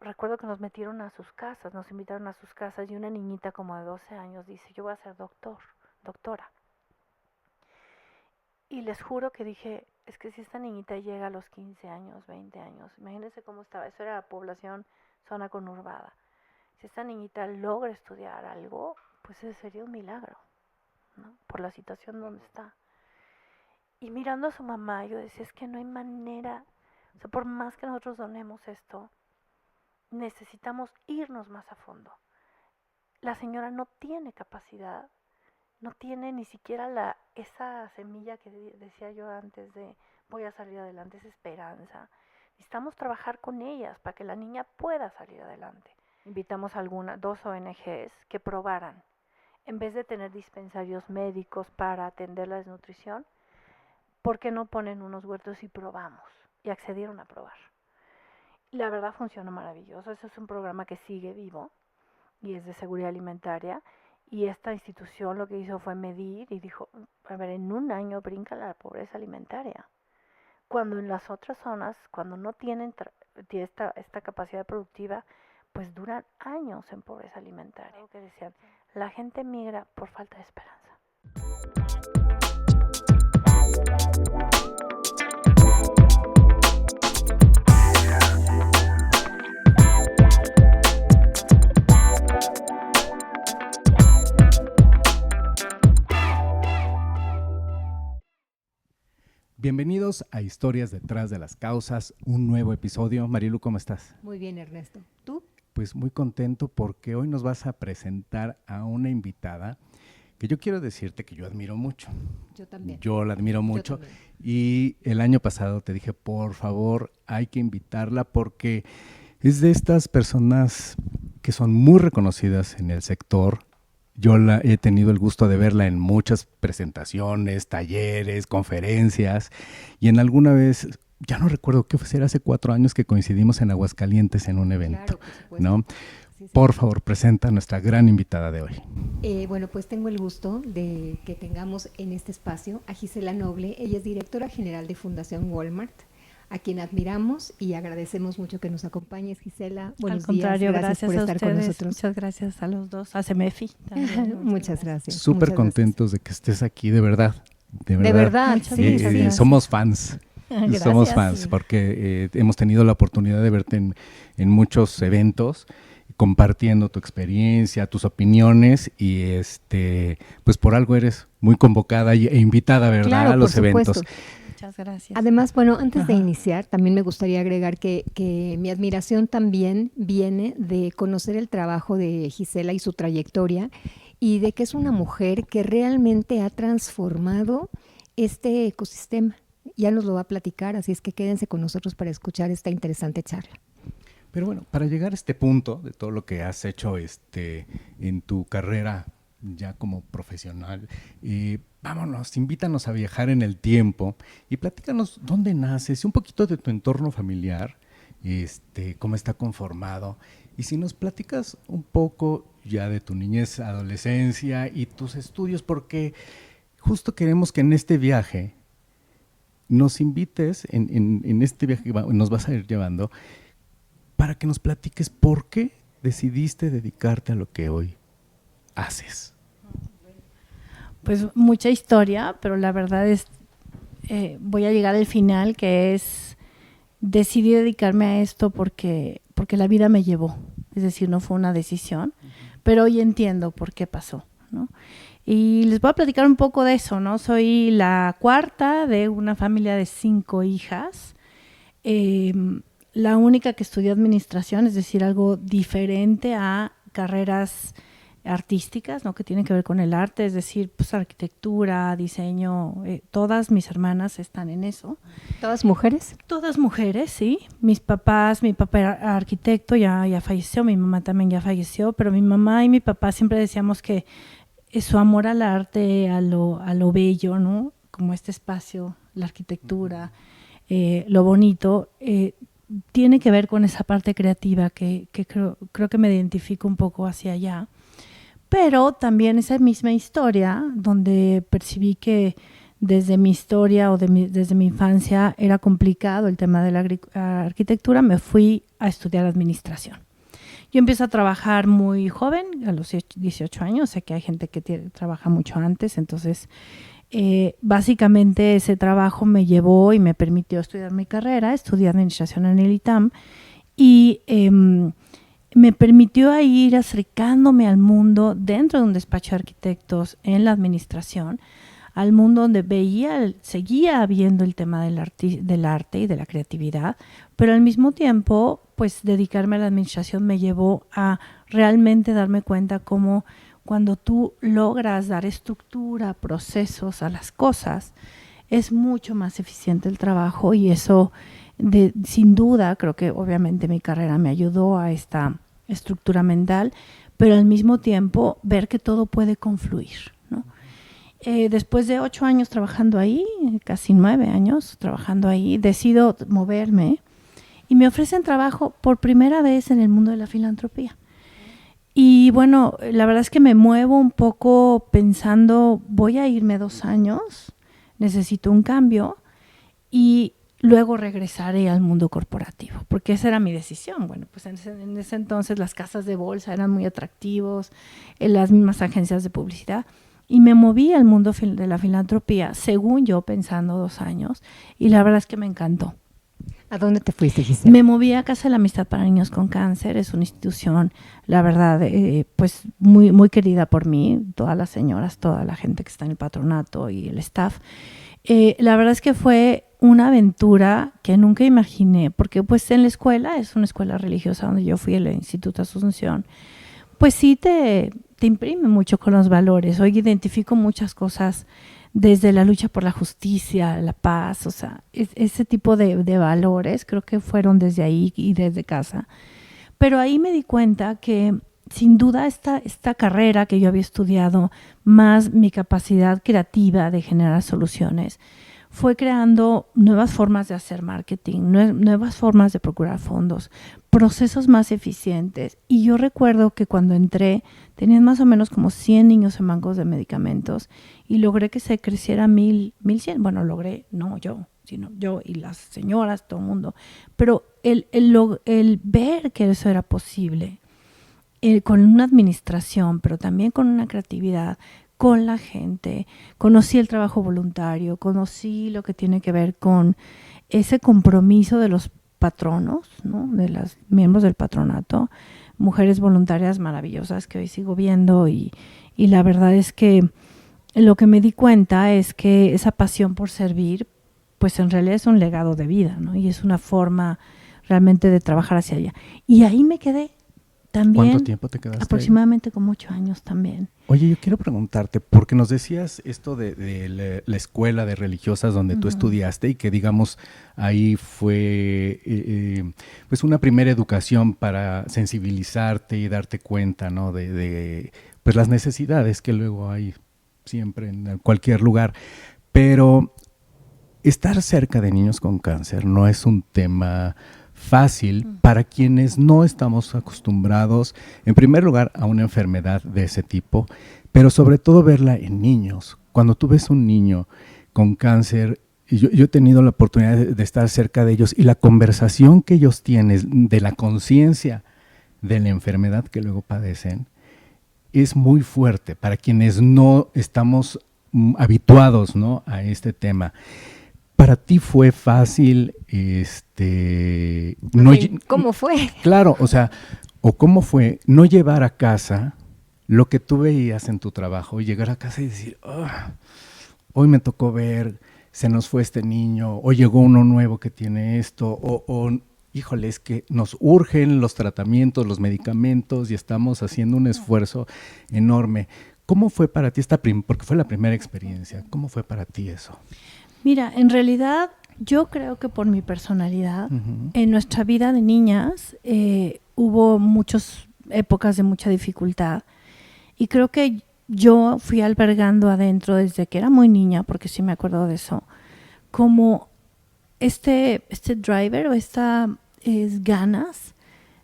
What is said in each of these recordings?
recuerdo que nos metieron a sus casas, nos invitaron a sus casas y una niñita como de 12 años dice, yo voy a ser doctora. Y les juro que dije, es que si esta niñita llega a los 15 años, 20 años, imagínense cómo estaba, eso era la población zona conurbada. Si esta niñita logra estudiar algo, pues ese sería un milagro, ¿no? Por la situación donde está. Y mirando a su mamá, yo decía, es que no hay manera, o sea, por más que nosotros donemos esto, necesitamos irnos más a fondo. La señora no tiene capacidad, no tiene ni siquiera esa semilla que decía yo antes de voy a salir adelante, esa esperanza. Necesitamos trabajar con ellas para que la niña pueda salir adelante. Invitamos a dos ONGs que probaran, en vez de tener dispensarios médicos para atender la desnutrición, ¿por qué no ponen unos huertos y probamos? Y accedieron a probar. La verdad funcionó maravilloso. Ese es un programa que sigue vivo y es de seguridad alimentaria. Y esta institución lo que hizo fue medir y dijo, a ver, en un año brinca la pobreza alimentaria. Cuando en las otras zonas, cuando no tienen esta capacidad productiva, pues duran años en pobreza alimentaria. Algo que decían, la gente migra por falta de esperanza. Bienvenidos a Historias detrás de las causas, un nuevo episodio. Marilu, ¿cómo estás? Muy bien, Ernesto. ¿Tú? Pues muy contento porque hoy nos vas a presentar a una invitada que yo quiero decirte que yo admiro mucho. Yo también. Yo la admiro mucho y el año pasado te dije, por favor, hay que invitarla porque es de estas personas que son muy reconocidas en el sector. Yo he tenido el gusto de verla en muchas presentaciones, talleres, conferencias y en alguna vez, ya no recuerdo qué fue, hace 4 años que coincidimos en Aguascalientes en un evento, claro, ¿no? Sí. Por favor, presenta a nuestra gran invitada de hoy. Bueno, pues tengo el gusto de que tengamos en este espacio a Gisela Noble. Ella es directora general de Fundación Walmart, a quien admiramos y agradecemos mucho que nos acompañes, Gisela. Buenos Al contrario, días, gracias por estar ustedes, con nosotros. Muchas gracias a los dos, a CEMEFI también. Muchas gracias. Súper contentos de que estés aquí, de verdad. De verdad, sí. Somos fans. Gracias. Somos fans porque hemos tenido la oportunidad de verte en muchos eventos, compartiendo tu experiencia, tus opiniones y pues por algo eres muy convocada e invitada, ¿verdad? Claro, a los por eventos. Supuesto. Muchas gracias. Además, bueno, antes de iniciar, también me gustaría agregar que mi admiración también viene de conocer el trabajo de Gisela y su trayectoria y de que es una mujer que realmente ha transformado este ecosistema. Ya nos lo va a platicar, así es que quédense con nosotros para escuchar esta interesante charla. Pero bueno, para llegar a este punto de todo lo que has hecho en tu carrera ya como profesional, vámonos, invítanos a viajar en el tiempo y platícanos dónde naces, un poquito de tu entorno familiar, cómo está conformado, y si nos platicas un poco ya de tu niñez, adolescencia y tus estudios, porque justo queremos que en este viaje nos invites, en este viaje que nos vas a ir llevando, para que nos platiques por qué decidiste dedicarte a lo que hoy haces. Pues mucha historia, pero la verdad es, voy a llegar al final, que es, decidí dedicarme a esto porque la vida me llevó, es decir, no fue una decisión, pero hoy entiendo por qué pasó, ¿no? Y les voy a platicar un poco de eso, ¿no? Soy la cuarta de una familia de 5 hijas, la única que estudió administración, es decir, algo diferente a carreras artísticas, ¿no? Que tienen que ver con el arte, es decir, pues arquitectura, diseño, todas mis hermanas están en eso. ¿Todas mujeres? Todas mujeres, sí. Mi papá era arquitecto, ya falleció, mi mamá también ya falleció, pero mi mamá y mi papá siempre decíamos que su amor al arte, a lo bello, ¿no? Como este espacio, la arquitectura, lo bonito, tiene que ver con esa parte creativa que creo que me identifico un poco hacia allá. Pero también esa misma historia, donde percibí que desde mi historia o desde mi infancia era complicado el tema de la arquitectura, me fui a estudiar administración. Yo empiezo a trabajar muy joven, a los 18 años, sé que hay gente que trabaja mucho antes, entonces básicamente ese trabajo me llevó y me permitió estudiar mi carrera, estudié administración en el ITAM y me permitió ir acercándome al mundo dentro de un despacho de arquitectos en la administración, al mundo donde seguía viendo el tema del arte y de la creatividad, pero al mismo tiempo, pues dedicarme a la administración me llevó a realmente darme cuenta cómo cuando tú logras dar estructura, procesos a las cosas, es mucho más eficiente el trabajo y eso, sin duda, creo que obviamente mi carrera me ayudó a esta estructura mental, pero al mismo tiempo ver que todo puede confluir, ¿no? Después de 8 años trabajando ahí, casi 9 años trabajando ahí, decido moverme y me ofrecen trabajo por primera vez en el mundo de la filantropía. Y bueno, la verdad es que me muevo un poco pensando, voy a irme 2 años, necesito un cambio y luego regresaré al mundo corporativo, porque esa era mi decisión. Bueno, pues en ese entonces las casas de bolsa eran muy atractivos, las mismas agencias de publicidad, y me moví al mundo de la filantropía, según yo, pensando 2 años, y la verdad es que me encantó. ¿A dónde te fuiste, Gisela? Me moví a Casa de la Amistad para Niños con Cáncer, es una institución, la verdad, pues muy, muy querida por mí, todas las señoras, toda la gente que está en el patronato y el staff. La verdad es que fue una aventura que nunca imaginé, porque pues en la escuela, es una escuela religiosa donde yo fui, el Instituto Asunción, pues sí te imprime mucho con los valores. Hoy identifico muchas cosas desde la lucha por la justicia, la paz, o sea, ese tipo de valores creo que fueron desde ahí y desde casa. Pero ahí me di cuenta que sin duda esta carrera que yo había estudiado, más mi capacidad creativa de generar soluciones, fue creando nuevas formas de hacer marketing, nuevas formas de procurar fondos, procesos más eficientes. Y yo recuerdo que cuando entré, tenían más o menos como 100 niños en bancos de medicamentos y logré que se creciera 1,100. Bueno, logré, no yo, sino yo y las señoras, todo el mundo. Pero el ver que eso era posible, con una administración, pero también con una creatividad, con la gente, conocí el trabajo voluntario, conocí lo que tiene que ver con ese compromiso de los patronos, ¿no? De los miembros del patronato, mujeres voluntarias maravillosas que hoy sigo viendo y la verdad es que lo que me di cuenta es que esa pasión por servir, pues en realidad es un legado de vida, ¿no? Y es una forma realmente de trabajar hacia allá. Y ahí me quedé. También, ¿cuánto tiempo te quedaste aproximadamente ahí? Como 8 años también. Oye, yo quiero preguntarte, porque nos decías esto de la escuela de religiosas donde tú estudiaste y que digamos ahí fue pues una primera educación para sensibilizarte y darte cuenta, ¿no? de pues las necesidades que luego hay siempre en cualquier lugar, pero estar cerca de niños con cáncer no es un tema fácil para quienes no estamos acostumbrados, en primer lugar, a una enfermedad de ese tipo, pero sobre todo verla en niños. Cuando tú ves un niño con cáncer, yo he tenido la oportunidad de estar cerca de ellos y la conversación que ellos tienen de la conciencia de la enfermedad que luego padecen es muy fuerte para quienes no estamos habituados, ¿no?, a este tema. ¿Para ti fue fácil, ¿Cómo fue? Claro, o sea, o cómo fue no llevar a casa lo que tú veías en tu trabajo y llegar a casa y decir, oh, hoy me tocó ver, se nos fue este niño, o llegó uno nuevo que tiene esto, o híjole, es que nos urgen los tratamientos, los medicamentos y estamos haciendo un esfuerzo enorme. ¿Cómo fue para ti porque fue la primera experiencia, cómo fue para ti eso? Mira, en realidad yo creo que por mi personalidad, en nuestra vida de niñas hubo muchas épocas de mucha dificultad y creo que yo fui albergando adentro desde que era muy niña, porque sí me acuerdo de eso, como este driver o estas ganas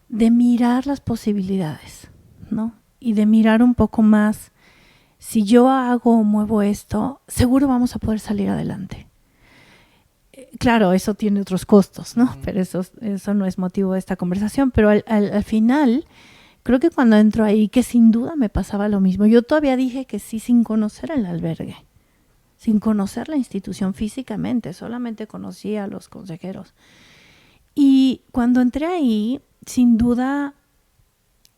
de mirar las posibilidades, ¿no? Y de mirar un poco más si yo hago o muevo esto, seguro vamos a poder salir adelante. Claro, eso tiene otros costos, ¿no? Pero eso no es motivo de esta conversación, pero al final, creo que cuando entro ahí, que sin duda me pasaba lo mismo. Yo todavía dije que sí sin conocer el albergue, sin conocer la institución físicamente, solamente conocía a los consejeros. Y cuando entré ahí, sin duda,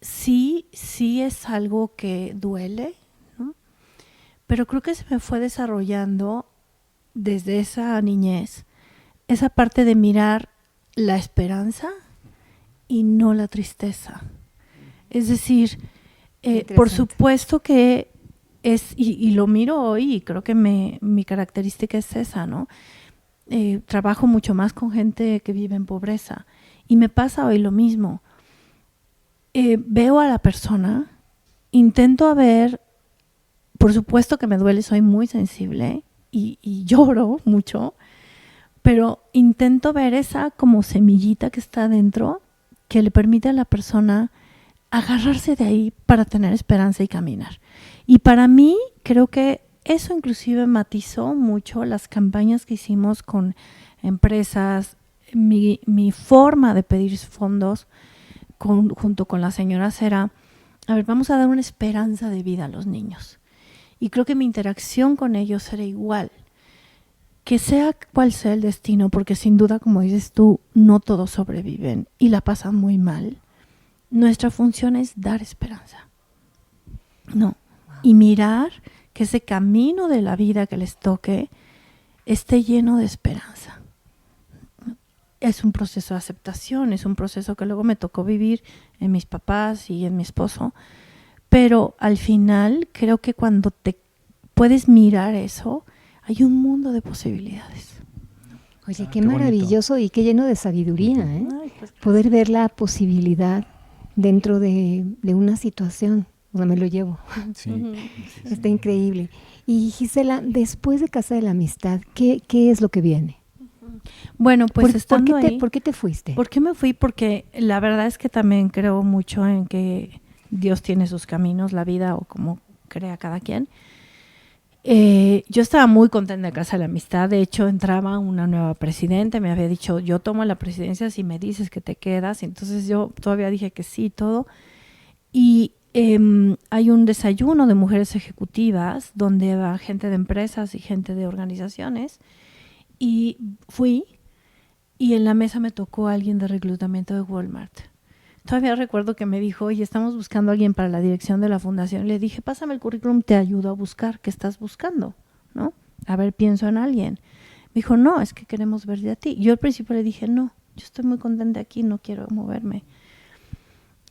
sí es algo que duele, ¿no? Pero creo que se me fue desarrollando desde esa niñez, esa parte de mirar la esperanza y no la tristeza. Es decir, por supuesto que es, y lo miro hoy, y creo que mi característica es esa, ¿no? Trabajo mucho más con gente que vive en pobreza y me pasa hoy lo mismo. Veo a la persona, intento ver, por supuesto que me duele, soy muy sensible y lloro mucho, pero intento ver esa como semillita que está dentro que le permite a la persona agarrarse de ahí para tener esperanza y caminar. Y para mí creo que eso inclusive matizó mucho las campañas que hicimos con empresas, mi forma de pedir fondos junto con la señora Cera. A ver, vamos a dar una esperanza de vida a los niños. Y creo que mi interacción con ellos era igual. Que sea cual sea el destino, porque sin duda, como dices tú, no todos sobreviven y la pasan muy mal. Nuestra función es dar esperanza. No. Y mirar que ese camino de la vida que les toque esté lleno de esperanza. Es un proceso de aceptación, es un proceso que luego me tocó vivir en mis papás y en mi esposo. Pero al final creo que cuando te puedes mirar eso, hay un mundo de posibilidades. Oye, qué maravilloso bonito. Y qué lleno de sabiduría, ¿eh? Ay, pues, poder ver la posibilidad dentro de una situación. O sea, me lo llevo. Sí. Está increíble. Y Gisela, después de Casa de la Amistad, ¿qué es lo que viene? Bueno, pues estando ahí, ¿por qué te fuiste? ¿Por qué me fui? Porque la verdad es que también creo mucho en que Dios tiene sus caminos, la vida o como crea cada quien. Yo estaba muy contenta de Casa de la Amistad. De hecho, entraba una nueva presidenta. Me había dicho, yo tomo la presidencia si me dices que te quedas. Entonces yo todavía dije que sí, todo. Y hay un desayuno de mujeres ejecutivas donde va gente de empresas y gente de organizaciones. Y fui y en la mesa me tocó alguien de reclutamiento de Walmart. Todavía recuerdo que me dijo, oye, estamos buscando a alguien para la dirección de la fundación. Le dije, pásame el currículum, te ayudo a buscar. ¿Qué estás buscando? ¿No? A ver, pienso en alguien. Me dijo, no, es que queremos verte a ti. Yo al principio le dije, no, yo estoy muy contenta aquí, no quiero moverme.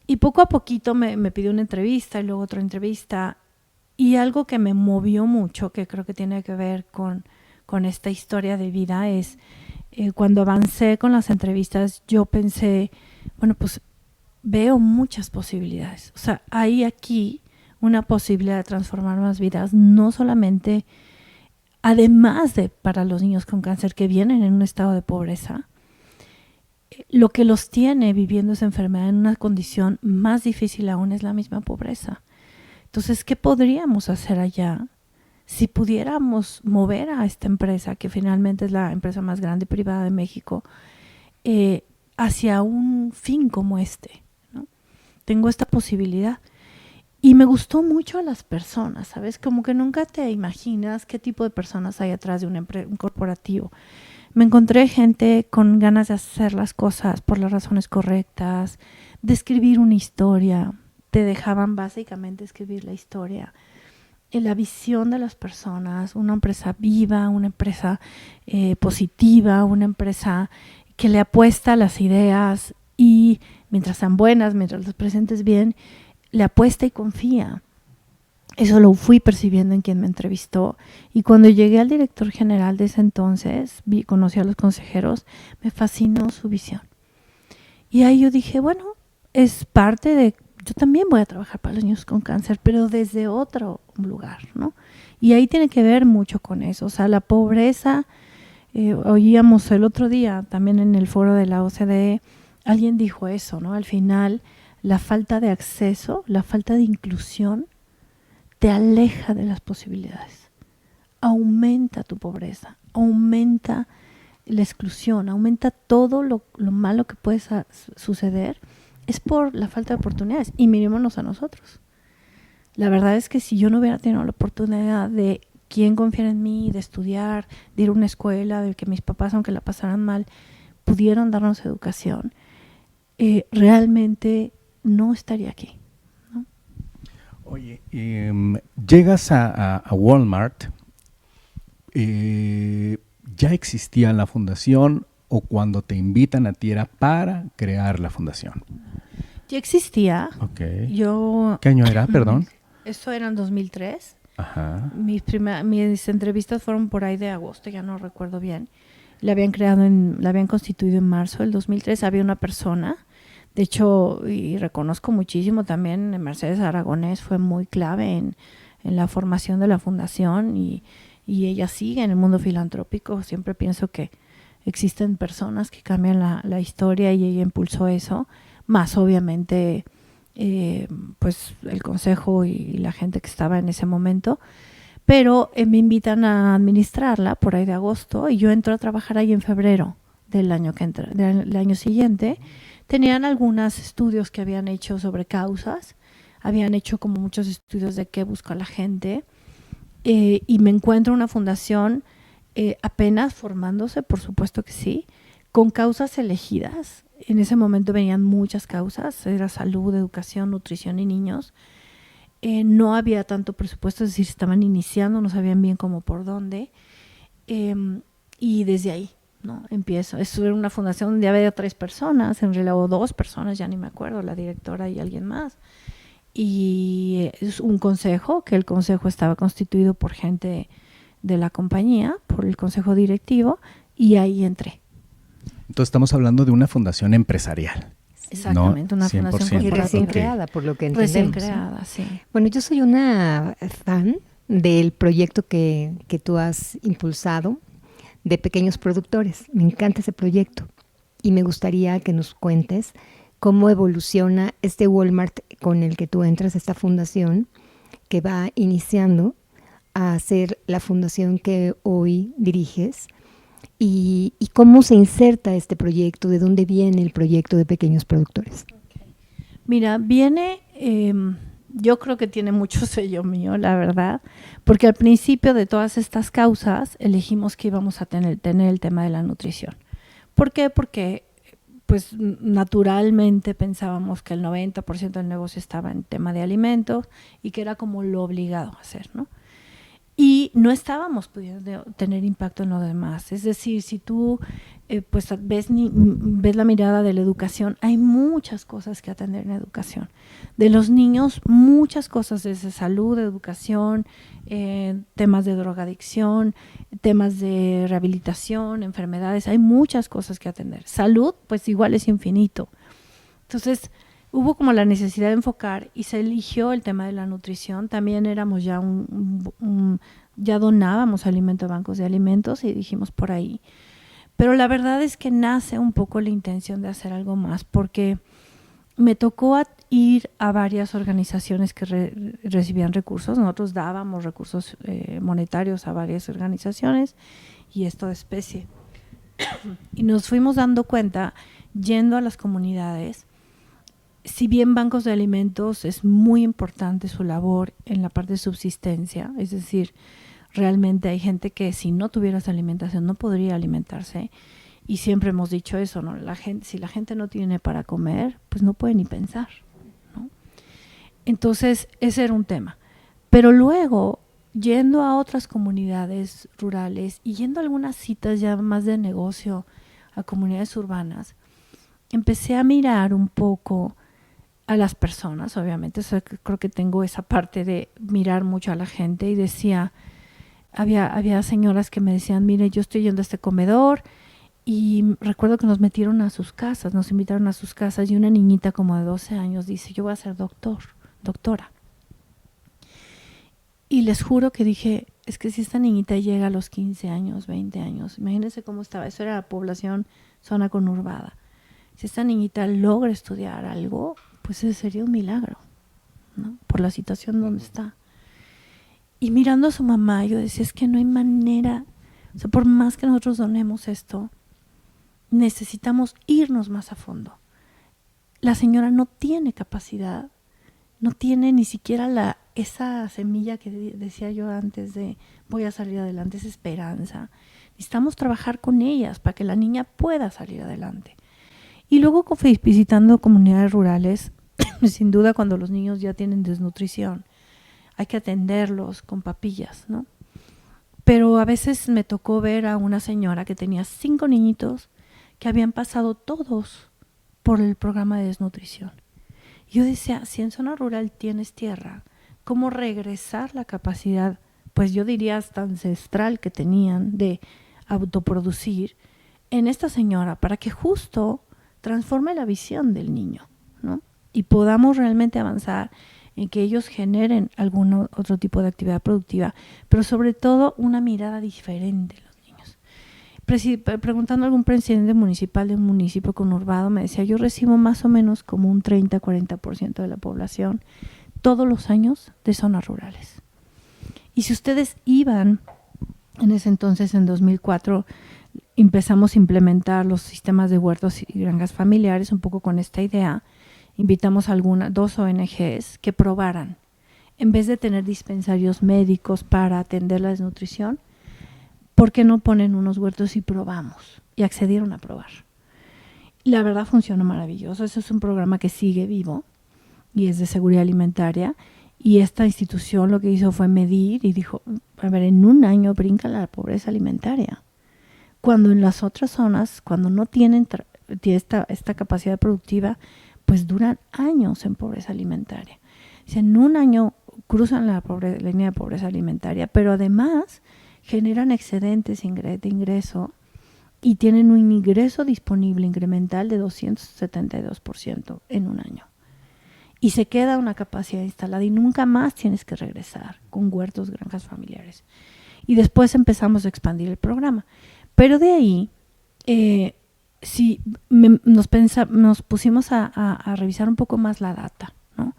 Y poco a poquito me pidió una entrevista y luego otra entrevista. Y algo que me movió mucho, que creo que tiene que ver con esta historia de vida, es cuando avancé con las entrevistas, yo pensé, bueno, pues veo muchas posibilidades. O sea, hay aquí una posibilidad de transformar más vidas, no solamente, además de para los niños con cáncer que vienen en un estado de pobreza, lo que los tiene viviendo esa enfermedad en una condición más difícil aún es la misma pobreza. Entonces, ¿qué podríamos hacer allá si pudiéramos mover a esta empresa, que finalmente es la empresa más grande privada de México, hacia un fin como este? Tengo esta posibilidad. Y me gustó mucho a las personas, ¿sabes? Como que nunca te imaginas qué tipo de personas hay atrás de un corporativo. Me encontré gente con ganas de hacer las cosas por las razones correctas, de escribir una historia. Te dejaban básicamente escribir la historia. La visión de las personas, una empresa viva, una empresa positiva, una empresa que le apuesta a las ideas y mientras sean buenas, mientras las presentes bien, le apuesta y confía. Eso lo fui percibiendo en quien me entrevistó. Y cuando llegué al director general de ese entonces, conocí a los consejeros, me fascinó su visión. Y ahí yo dije, bueno, es parte de, yo también voy a trabajar para los niños con cáncer, pero desde otro lugar, ¿no? Y ahí tiene que ver mucho con eso. O sea, la pobreza, oíamos el otro día también en el foro de la OCDE, alguien dijo eso, ¿no? Al final, la falta de acceso, la falta de inclusión, te aleja de las posibilidades, aumenta tu pobreza, aumenta la exclusión, aumenta todo lo malo que puede suceder, es por la falta de oportunidades, y mirémonos a nosotros. La verdad es que si yo no hubiera tenido la oportunidad de quién confiara en mí, de estudiar, de ir a una escuela, de que mis papás, aunque la pasaran mal, pudieron darnos educación, realmente no estaría aquí, ¿no? Oye, llegas a Walmart, ¿ya existía la fundación o cuando te invitan a ti era para crear la fundación? Ya existía. Okay. ¿Qué año era, perdón? Eso era en 2003. Ajá. Mis entrevistas fueron por ahí de agosto, ya no recuerdo bien. La habían constituido en marzo del 2003. Había una persona, de hecho, y reconozco muchísimo también, Mercedes Aragonés fue muy clave en la formación de la fundación y ella sigue en el mundo filantrópico. Siempre pienso que existen personas que cambian la historia y ella impulsó eso, más obviamente pues el consejo y la gente que estaba en ese momento, pero me invitan a administrarla por ahí de agosto y yo entro a trabajar ahí en febrero del año siguiente. Tenían algunos estudios que habían hecho sobre causas, habían hecho como muchos estudios de qué busca la gente, y me encuentro una fundación apenas formándose, por supuesto que sí, con causas elegidas. En ese momento venían muchas causas, era salud, educación, nutrición y niños. No había tanto presupuesto, es decir, estaban iniciando, no sabían bien cómo por dónde. Y desde ahí, ¿no? Empiezo. Esto era una fundación donde había 3 personas, en realidad, o 2 personas, ya ni me acuerdo, la directora y alguien más. Y es un consejo, que el consejo estaba constituido por gente de la compañía, por el consejo directivo, y ahí entré. Entonces estamos hablando de una fundación empresarial. Exactamente, ¿no? una fundación Y recién Okay. creada, por lo que entendemos. Recién creada, sí. Bueno, yo soy una fan del proyecto que tú has impulsado de pequeños productores. Me encanta ese proyecto y me gustaría que nos cuentes cómo evoluciona este Walmart con el que tú entras, esta fundación que va iniciando a ser la fundación que hoy diriges. Y cómo se inserta este proyecto, de dónde viene el proyecto de pequeños productores. Mira, viene, yo creo que tiene mucho sello mío, la verdad, porque al principio de todas estas causas elegimos que íbamos a tener el tema de la nutrición. ¿Por qué? Porque pues naturalmente pensábamos que el 90% del negocio estaba en tema de alimentos y que era como lo obligado a hacer, ¿no? Y no estábamos pudiendo tener impacto en lo demás. Es decir, si tú pues ves la mirada de la educación, hay muchas cosas que atender en educación. De los niños, muchas cosas desde salud, educación, temas de drogadicción, temas de rehabilitación, enfermedades, hay muchas cosas que atender. Salud, pues igual es infinito. Entonces, hubo como la necesidad de enfocar y se eligió el tema de la nutrición. También éramos ya ya donábamos alimento a bancos de alimentos y dijimos por ahí. Pero la verdad es que nace un poco la intención de hacer algo más, porque me tocó ir a varias organizaciones que recibían recursos. Nosotros dábamos recursos monetarios a varias organizaciones y esto de especie. Y nos fuimos dando cuenta, yendo a las comunidades, si bien bancos de alimentos es muy importante su labor en la parte de subsistencia, es decir, realmente hay gente que si no tuviera esa alimentación no podría alimentarse, y siempre hemos dicho eso, ¿no? Si la gente no tiene para comer, pues no puede ni pensar, ¿no? Entonces, ese era un tema. Pero luego, yendo a otras comunidades rurales y yendo a algunas citas ya más de negocio a comunidades urbanas, empecé a mirar un poco a las personas, obviamente. O sea, creo que tengo esa parte de mirar mucho a la gente y decía, había señoras que me decían, mire, yo estoy yendo a este comedor y recuerdo que nos metieron a sus casas, nos invitaron a sus casas y una niñita como de 12 años dice, yo voy a ser doctora. Y les juro que dije, es que si esta niñita llega a los 15 años, 20 años, imagínense cómo estaba, eso era la población zona conurbada. Si esta niñita logra estudiar algo, pues ese sería un milagro, ¿no? Por la situación donde está. Y mirando a su mamá, yo decía, es que no hay manera, o sea, por más que nosotros donemos esto, necesitamos irnos más a fondo. La señora no tiene capacidad, no tiene ni siquiera esa semilla que decía yo antes de voy a salir adelante, esa esperanza. Necesitamos trabajar con ellas para que la niña pueda salir adelante. Y luego visitando comunidades rurales, sin duda cuando los niños ya tienen desnutrición, hay que atenderlos con papillas, ¿no? Pero a veces me tocó ver a una señora que tenía 5 niñitos que habían pasado todos por el programa de desnutrición. Yo decía, si en zona rural tienes tierra, ¿cómo regresar la capacidad, pues yo diría hasta ancestral que tenían de autoproducir en esta señora para que justo transforme la visión del niño, ¿no? Y podamos realmente avanzar en que ellos generen algún otro tipo de actividad productiva, pero sobre todo una mirada diferente en los niños. Preguntando a algún presidente municipal de un municipio conurbado, me decía, yo recibo más o menos como un 30-40% de la población todos los años de zonas rurales. Y si ustedes iban, en ese entonces, en 2004, empezamos a implementar los sistemas de huertos y granjas familiares, un poco con esta idea. Invitamos a 2 ONGs que probaran, en vez de tener dispensarios médicos para atender la desnutrición, ¿por qué no ponen unos huertos y probamos? Y accedieron a probar. La verdad funcionó maravilloso. Eso es un programa que sigue vivo y es de seguridad alimentaria. Y esta institución lo que hizo fue medir y dijo, a ver, en un año brinca la pobreza alimentaria. Cuando en las otras zonas, cuando no tienen esta capacidad productiva, pues duran años en pobreza alimentaria. Si en un año cruzan la línea de pobreza alimentaria, pero además generan excedentes de ingreso y tienen un ingreso disponible incremental de 272% en un año. Y se queda una capacidad instalada y nunca más tienes que regresar con huertos, granjas familiares. Y después empezamos a expandir el programa. Pero de ahí, nos pusimos a revisar un poco más la data, ¿no?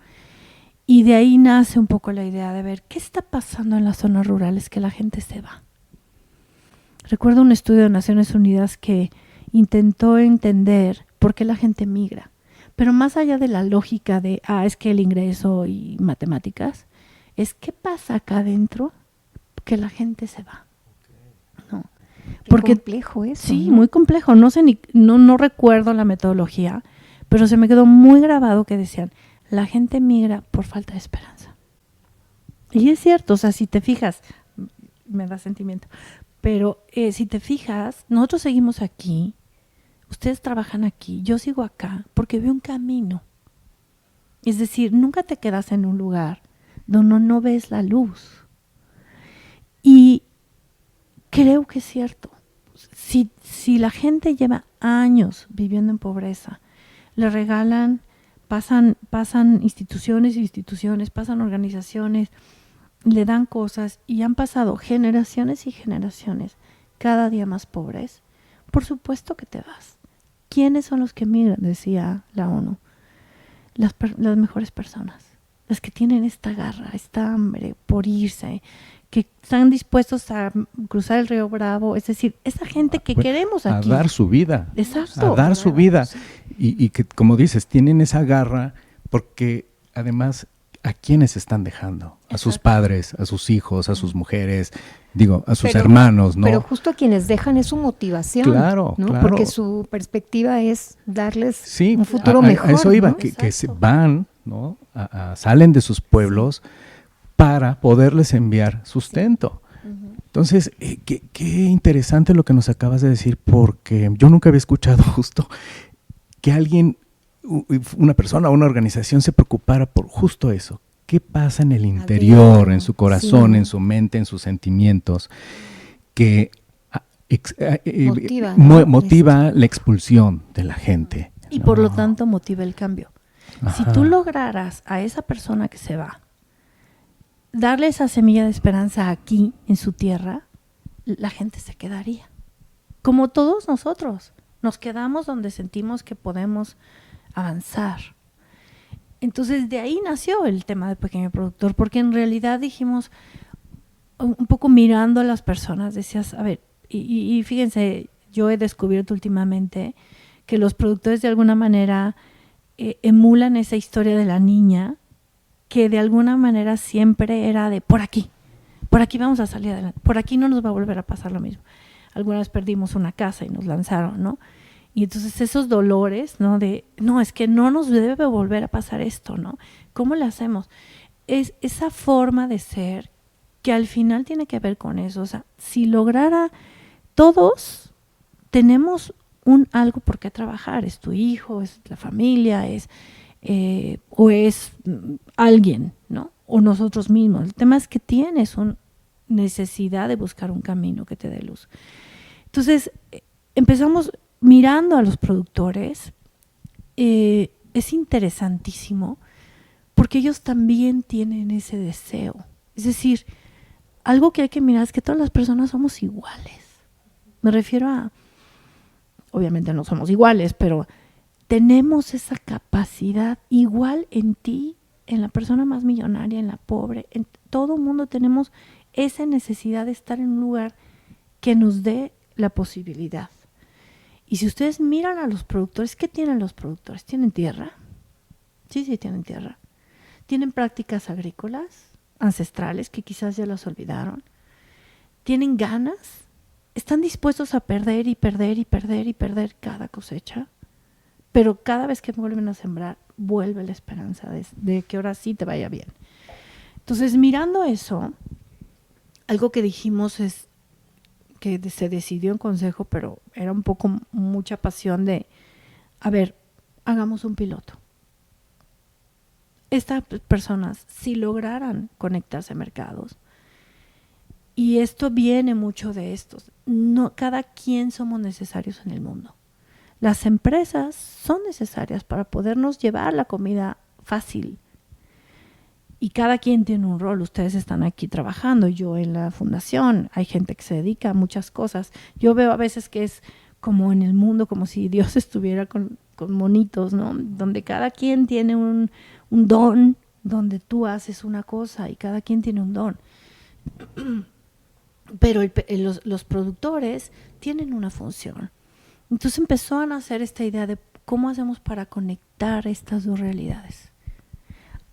Y de ahí nace un poco la idea de ver qué está pasando en las zonas rurales que la gente se va. Recuerdo un estudio de Naciones Unidas que intentó entender por qué la gente migra. Pero más allá de la lógica de, es que el ingreso y matemáticas, es qué pasa acá adentro que la gente se va. ¿No? Porque complejo eso. Sí, ¿no? muy complejo. No sé no recuerdo la metodología, pero se me quedó muy grabado que decían, la gente migra por falta de esperanza. Y es cierto, o sea, si te fijas, me da sentimiento, pero si te fijas, nosotros seguimos aquí, ustedes trabajan aquí, yo sigo acá, porque veo un camino. Es decir, nunca te quedas en un lugar donde no ves la luz. Y creo que es cierto. Si la gente lleva años viviendo en pobreza, le regalan, pasan instituciones, pasan organizaciones, le dan cosas y han pasado generaciones y generaciones cada día más pobres, por supuesto que te vas. ¿Quiénes son los que migran? Decía la ONU. Las mejores personas, las que tienen esta garra, esta hambre por irse, que están dispuestos a cruzar el río Bravo, es decir, esa gente que queremos aquí. A dar su vida. Exacto. A dar su vida. Y que, como dices, tienen esa garra porque además, ¿a quiénes están dejando? A sus padres, a sus hijos, a sus mujeres, a sus hermanos, ¿no? Pero justo a quienes dejan es su motivación. Claro, ¿no? claro. Porque su perspectiva es darles un futuro mejor. A eso iba, ¿no? que se van, ¿no? Salen de sus pueblos para poderles enviar sustento. Entonces, qué interesante lo que nos acabas de decir, porque yo nunca había escuchado justo que alguien, una persona o una organización se preocupara por justo eso. ¿Qué pasa en el interior, en su corazón, en su mente, en sus sentimientos, que motiva la expulsión de la gente? Y por lo tanto motiva el cambio. Ajá. Si tú lograras a esa persona que se va, darle esa semilla de esperanza aquí, en su tierra, la gente se quedaría. Como todos nosotros, nos quedamos donde sentimos que podemos avanzar. Entonces de ahí nació el tema del pequeño productor, porque en realidad dijimos, un poco mirando a las personas, decías, a ver, y fíjense, yo he descubierto últimamente que los productores de alguna manera emulan esa historia de la niña que de alguna manera siempre era de por aquí vamos a salir adelante, por aquí no nos va a volver a pasar lo mismo. Alguna vez perdimos una casa y nos lanzaron, ¿no? Y entonces esos dolores, ¿no? De, no, es que no nos debe volver a pasar esto, ¿no? ¿Cómo le hacemos? Es esa forma de ser que al final tiene que ver con eso. O sea, si lograra, todos tenemos algo por qué trabajar. Es tu hijo, es la familia, o es alguien, ¿no? O nosotros mismos. El tema es que tienes una necesidad de buscar un camino que te dé luz. Entonces, empezamos mirando a los productores. Es interesantísimo porque ellos también tienen ese deseo. Es decir, algo que hay que mirar es que todas las personas somos iguales. Me refiero a, obviamente no somos iguales, pero tenemos esa capacidad igual en ti, en la persona más millonaria, en la pobre, en todo mundo tenemos esa necesidad de estar en un lugar que nos dé la posibilidad. Y si ustedes miran a los productores, ¿qué tienen los productores? ¿Tienen tierra? Sí, tienen tierra. ¿Tienen prácticas agrícolas ancestrales que quizás ya las olvidaron? ¿Tienen ganas? ¿Están dispuestos a perder y perder y perder y perder cada cosecha? Pero cada vez que vuelven a sembrar, vuelve la esperanza de que ahora sí te vaya bien. Entonces, mirando eso, algo que dijimos es que se decidió en consejo, pero era un poco mucha pasión de, a ver, hagamos un piloto. Estas personas, si lograran conectarse a mercados, y esto viene mucho de estos, no, cada quien somos necesarios en el mundo. Las empresas son necesarias para podernos llevar la comida fácil. Y cada quien tiene un rol. Ustedes están aquí trabajando, yo en la fundación, hay gente que se dedica a muchas cosas. Yo veo a veces que es como en el mundo, como si Dios estuviera con monitos, ¿no? Donde cada quien tiene un don, donde tú haces una cosa y cada quien tiene un don. Pero los productores tienen una función. Entonces empezó a nacer esta idea de cómo hacemos para conectar estas dos realidades.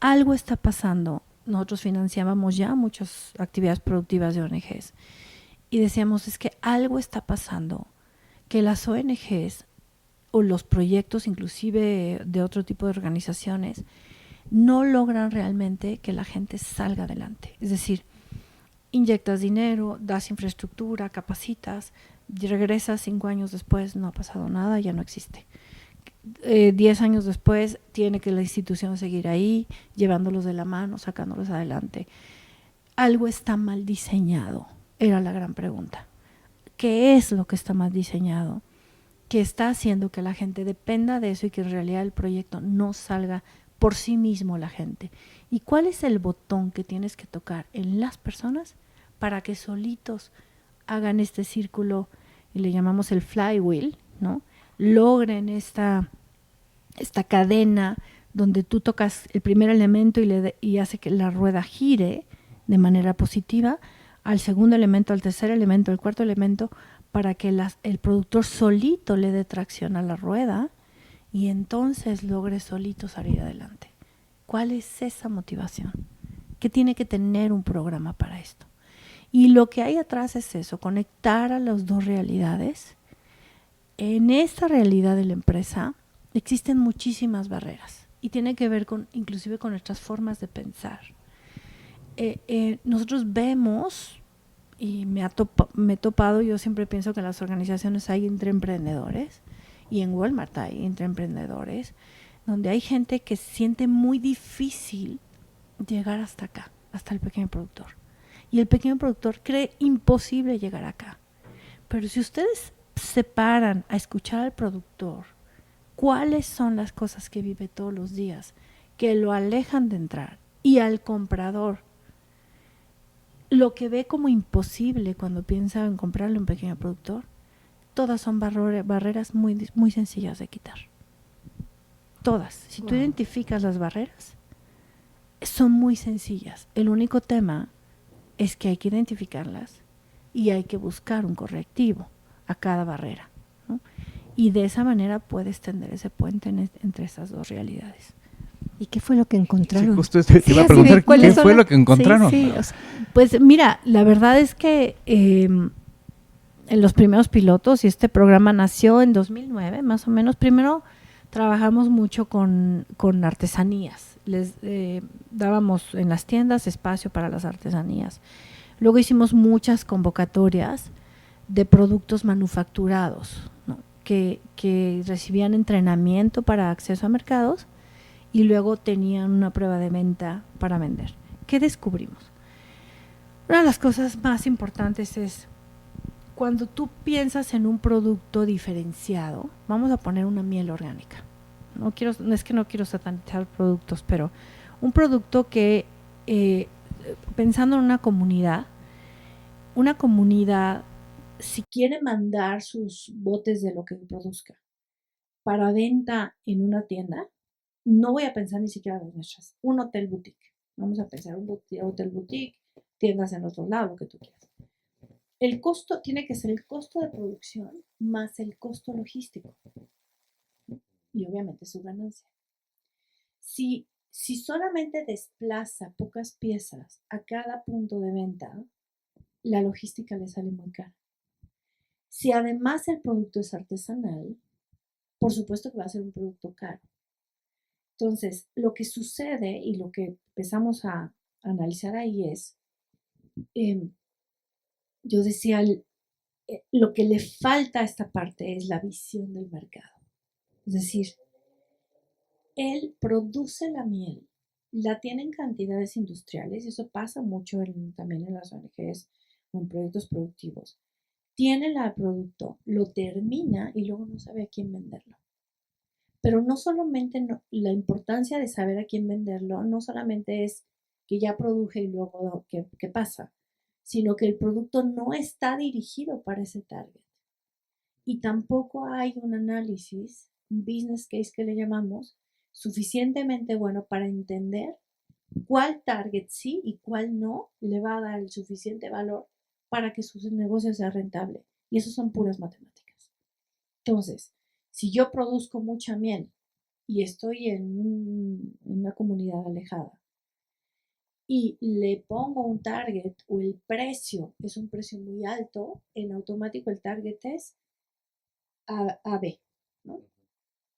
Algo está pasando. Nosotros financiábamos ya muchas actividades productivas de ONGs y decíamos, es que algo está pasando, que las ONGs o los proyectos inclusive de otro tipo de organizaciones no logran realmente que la gente salga adelante. Es decir, inyectas dinero, das infraestructura, capacitas, y regresas 5 años después, no ha pasado nada, ya no existe. 10 años después tiene que la institución seguir ahí, llevándolos de la mano, sacándolos adelante. Algo está mal diseñado, era la gran pregunta. ¿Qué es lo que está mal diseñado? ¿Qué está haciendo que la gente dependa de eso y que en realidad el proyecto no salga por sí mismo la gente? ¿Y cuál es el botón que tienes que tocar en las personas para que solitos hagan este círculo, y le llamamos el flywheel, ¿no? Logren esta cadena donde tú tocas el primer elemento y hace que la rueda gire de manera positiva, al segundo elemento, al tercer elemento, al cuarto elemento, para que el productor solito le dé tracción a la rueda y entonces logre solito salir adelante. ¿Cuál es esa motivación? ¿Qué tiene que tener un programa para esto? Y lo que hay atrás es eso, conectar a las dos realidades. En esta realidad de la empresa existen muchísimas barreras y tiene que ver inclusive con nuestras formas de pensar. Nosotros vemos, y me he topado, yo siempre pienso que en las organizaciones hay intraemprendedores, y en Walmart hay intraemprendedores, donde hay gente que siente muy difícil llegar hasta acá, hasta el pequeño productor. Y el pequeño productor cree imposible llegar acá. Pero si ustedes se paran a escuchar al productor, cuáles son las cosas que vive todos los días que lo alejan de entrar, y al comprador lo que ve como imposible cuando piensa en comprarle un pequeño productor, todas son barreras muy, muy sencillas de quitar. Todas. Si tú identificas las barreras, son muy sencillas. El único tema es que hay que identificarlas y hay que buscar un correctivo a cada barrera, ¿no? Y de esa manera puedes tender ese puente entre esas dos realidades. ¿Y qué fue lo que encontraron? Sí, justo te iba a preguntar, ¿qué fue lo que encontraron? Sí, o sea, pues mira, la verdad es que en los primeros pilotos, y este programa nació en 2009, más o menos, primero trabajamos mucho con artesanías. Les dábamos en las tiendas espacio para las artesanías. Luego hicimos muchas convocatorias de productos manufacturados, ¿no? que recibían entrenamiento para acceso a mercados y luego tenían una prueba de venta para vender. ¿Qué descubrimos? Una de las cosas más importantes es cuando tú piensas en un producto diferenciado, vamos a poner una miel orgánica. No es que no quiero satanizar productos, pero un producto que, pensando en una comunidad, si quiere mandar sus botes de lo que produzca para venta en una tienda, no voy a pensar ni siquiera en las nuestras. Un hotel boutique. Vamos a pensar un hotel boutique, tiendas en otro lado, lo que tú quieras. El costo tiene que ser el costo de producción más el costo logístico. Y obviamente su ganancia. Si solamente desplaza pocas piezas a cada punto de venta, la logística le sale muy cara. Si además el producto es artesanal, por supuesto que va a ser un producto caro. Entonces, lo que sucede y lo que empezamos a analizar ahí es, yo decía, lo que le falta a esta parte es la visión del mercado. Es decir, él produce la miel, la tiene en cantidades industriales, y eso pasa mucho también en las ONGs o en proyectos productivos. Tiene el producto, lo termina y luego no sabe a quién venderlo. Pero no solamente la importancia de saber a quién venderlo, no solamente es que ya produje y luego ¿qué pasa? Sino que el producto no está dirigido para ese target. Y tampoco hay un análisis, un business case que le llamamos, suficientemente bueno para entender cuál target sí y cuál no le va a dar el suficiente valor para que su negocio sea rentable. Y eso son puras matemáticas. Entonces, si yo produzco mucha miel y estoy en una comunidad alejada y le pongo un target o el precio es un precio muy alto, en automático el target es a B, ¿no?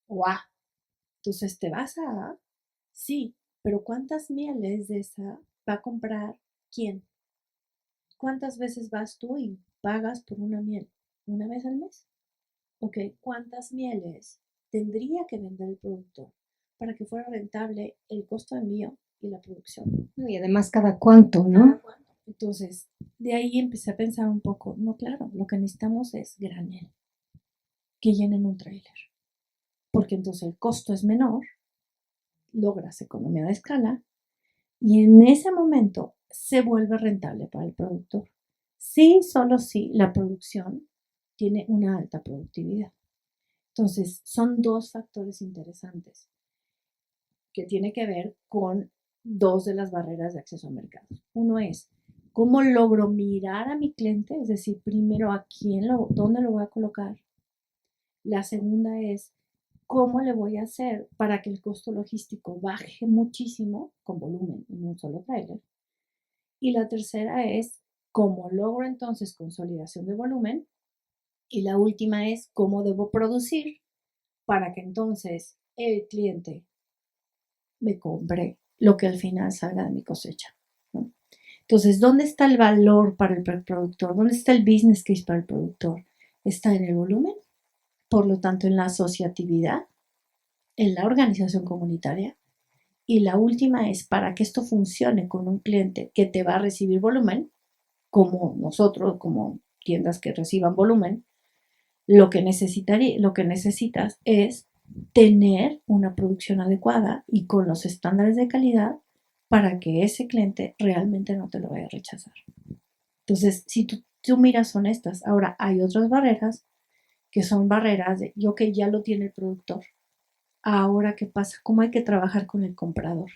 O A. Entonces, ¿te vas a A? Sí, pero ¿cuántas mieles de esa va a comprar quién? ¿Cuántas veces vas tú y pagas por una miel? ¿Una vez al mes? Ok, ¿cuántas mieles tendría que vender el productor para que fuera rentable el costo de envío y la producción? Y además, ¿cada cuánto, no? Entonces, de ahí empecé a pensar un poco, no, claro, lo que necesitamos es granel, que llenen un tráiler, porque entonces el costo es menor, logras economía de escala y en ese momento se vuelve rentable para el productor. Sí, solo si la producción tiene una alta productividad. Entonces, son dos factores interesantes que tiene que ver con dos de las barreras de acceso al mercado. Uno es, ¿cómo logro mirar a mi cliente? Es decir, primero, ¿dónde lo voy a colocar? La segunda es, ¿cómo le voy a hacer para que el costo logístico baje muchísimo con volumen en un solo trailer? Y la tercera es, ¿cómo logro entonces consolidación de volumen? Y la última es, ¿cómo debo producir para que entonces el cliente me compre lo que al final salga de mi cosecha, ¿no? Entonces, ¿dónde está el valor para el productor? ¿Dónde está el business case para el productor? Está en el volumen, por lo tanto en la asociatividad, en la organización comunitaria. Y la última es, para que esto funcione con un cliente que te va a recibir volumen, como nosotros, como tiendas que reciban volumen, lo que necesitas es tener una producción adecuada y con los estándares de calidad para que ese cliente realmente no te lo vaya a rechazar. Entonces, si tú miras, son estas. Ahora, hay otras barreras que son barreras de, que ya lo tiene el productor. Ahora, ¿qué pasa? ¿Cómo hay que trabajar con el comprador?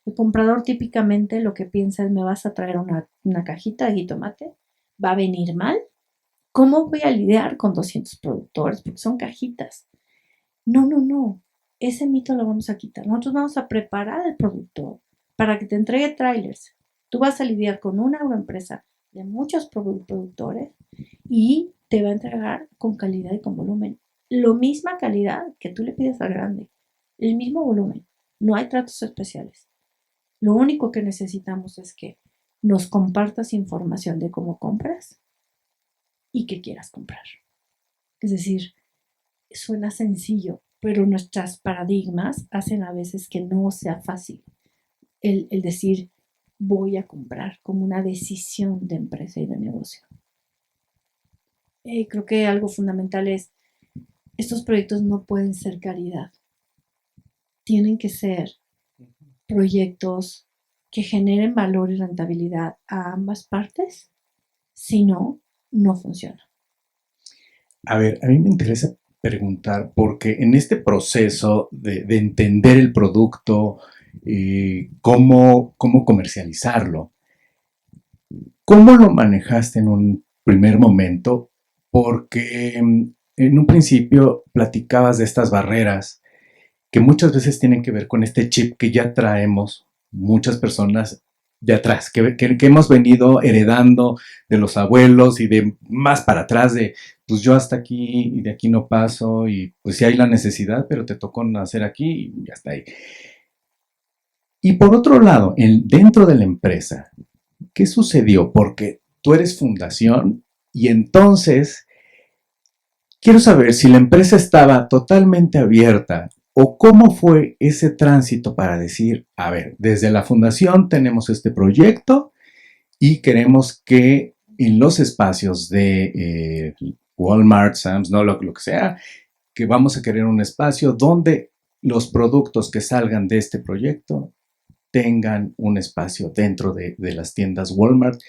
El comprador típicamente lo que piensa es, me vas a traer una cajita de jitomate, va a venir mal. ¿Cómo voy a lidiar con 200 productores? Porque son cajitas. No. Ese mito lo vamos a quitar. Nosotros vamos a preparar el producto para que te entregue trailers. Tú vas a lidiar con una agroempresa de muchos productores y te va a entregar con calidad y con volumen. La misma calidad que tú le pides al grande. El mismo volumen. No hay tratos especiales. Lo único que necesitamos es que nos compartas información de cómo compras y qué quieras comprar. Es decir, suena sencillo, pero nuestros paradigmas hacen a veces que no sea fácil el decir voy a comprar como una decisión de empresa y de negocio. Creo que algo fundamental es, estos proyectos no pueden ser caridad. Tienen que ser proyectos que generen valor y rentabilidad a ambas partes. Si no, no funciona. A ver, a mí me interesa preguntar, porque en este proceso de entender el producto, cómo comercializarlo, ¿cómo lo manejaste en un primer momento? Porque en un principio platicabas de estas barreras que muchas veces tienen que ver con este chip que ya traemos muchas personas de atrás, que hemos venido heredando de los abuelos y de más para atrás de, pues yo hasta aquí y de aquí no paso y pues sí hay la necesidad, pero te tocó nacer aquí y hasta ahí. Y por otro lado, dentro de la empresa, ¿qué sucedió? Porque tú eres fundación y entonces quiero saber si la empresa estaba totalmente abierta o cómo fue ese tránsito para decir, a ver, desde la fundación tenemos este proyecto y queremos que en los espacios de Walmart, Sam's, no lo que sea, que vamos a querer un espacio donde los productos que salgan de este proyecto tengan un espacio dentro de las tiendas Walmart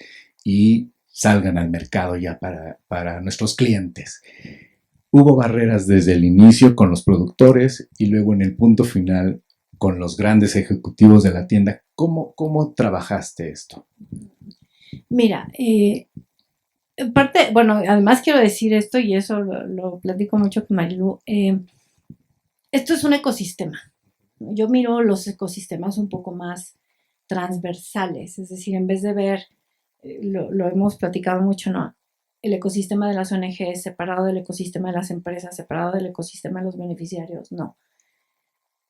y salgan al mercado ya para nuestros clientes. Hubo barreras desde el inicio con los productores y luego en el punto final con los grandes ejecutivos de la tienda. ¿Cómo trabajaste esto? Mira, parte, bueno, además quiero decir esto y eso lo platico mucho con Marilu. Esto es un ecosistema. Yo miro los ecosistemas un poco más transversales, es decir, en vez de ver, lo hemos platicado mucho, ¿no? El ecosistema de las ONG separado del ecosistema de las empresas, separado del ecosistema de los beneficiarios, no.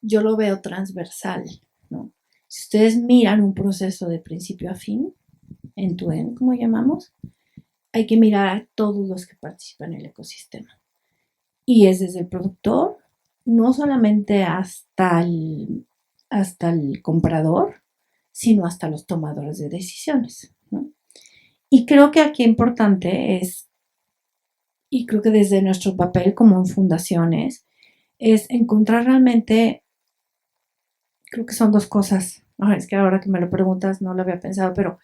Yo lo veo transversal, ¿no? Si ustedes miran un proceso de principio a fin, end-to-end, como llamamos, hay que mirar a todos los que participan en el ecosistema. Y es desde el productor, no solamente hasta el comprador, sino hasta los tomadores de decisiones, ¿no? Y creo que aquí importante es, y creo que desde nuestro papel como en fundaciones, es encontrar realmente, creo que son dos cosas. Es que ahora que me lo preguntas no lo había pensado, pero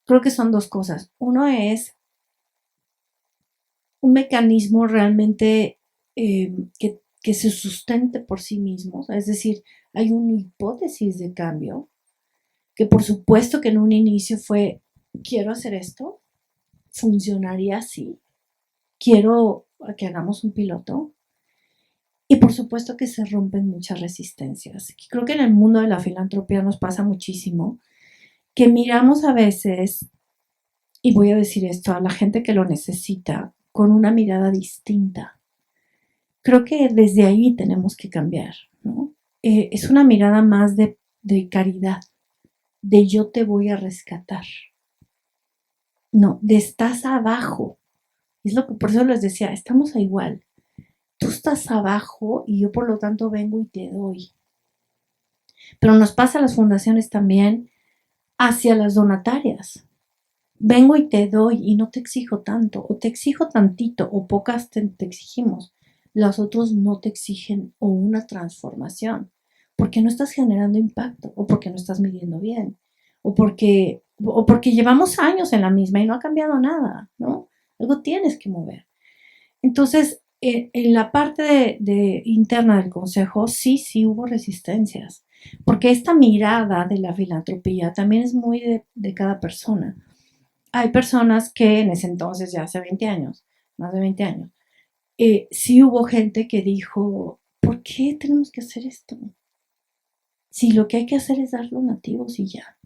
creo que son dos cosas. Uno es un mecanismo realmente que se sustente por sí mismo, es decir, hay una hipótesis de cambio, que por supuesto que en un inicio fue, quiero hacer esto, funcionaría así, quiero que hagamos un piloto, y por supuesto que se rompen muchas resistencias. Creo que en el mundo de la filantropía nos pasa muchísimo, que miramos a veces, y voy a decir esto, a la gente que lo necesita con una mirada distinta. Creo que desde ahí tenemos que cambiar, ¿no? Es una mirada más de caridad, de yo te voy a rescatar. No, de estás abajo. Es lo que por eso les decía, estamos a igual. Tú estás abajo y yo por lo tanto vengo y te doy. Pero nos pasa a las fundaciones también hacia las donatarias. Vengo y te doy y no te exijo tanto, o te exijo tantito, o pocas te exigimos. Los otros no te exigen o una transformación, porque no estás generando impacto, o porque no estás midiendo bien, o porque llevamos años en la misma y no ha cambiado nada, ¿no? Algo tienes que mover. Entonces, en la parte de interna del consejo, sí hubo resistencias. Porque esta mirada de la filantropía también es muy de cada persona. Hay personas que en ese entonces, ya hace 20 años, más de 20 años, sí hubo gente que dijo, ¿por qué tenemos que hacer esto? Si lo que hay que hacer es dar donativos y ya,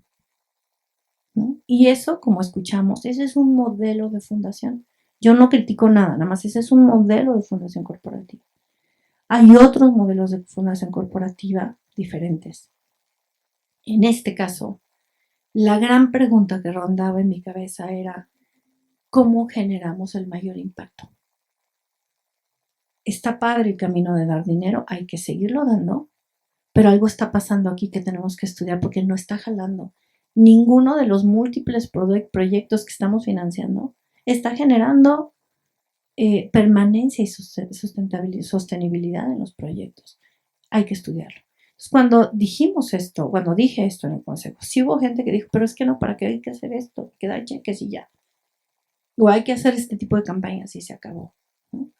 ¿no? Y eso, como escuchamos, ese es un modelo de fundación. Yo no critico nada, nada más ese es un modelo de fundación corporativa. Hay otros modelos de fundación corporativa diferentes. En este caso, la gran pregunta que rondaba en mi cabeza era, ¿cómo generamos el mayor impacto? Está padre el camino de dar dinero, hay que seguirlo dando, pero algo está pasando aquí que tenemos que estudiar porque no está jalando. Ninguno de los múltiples proyectos que estamos financiando está generando permanencia y sostenibilidad en los proyectos. Hay que estudiarlo. Entonces, cuando dijimos esto, cuando dije esto en el consejo, sí hubo gente que dijo, pero es que no, ¿para qué hay que hacer esto? Hay que dar cheques y ya. O hay que hacer este tipo de campañas y se acabó, ¿no?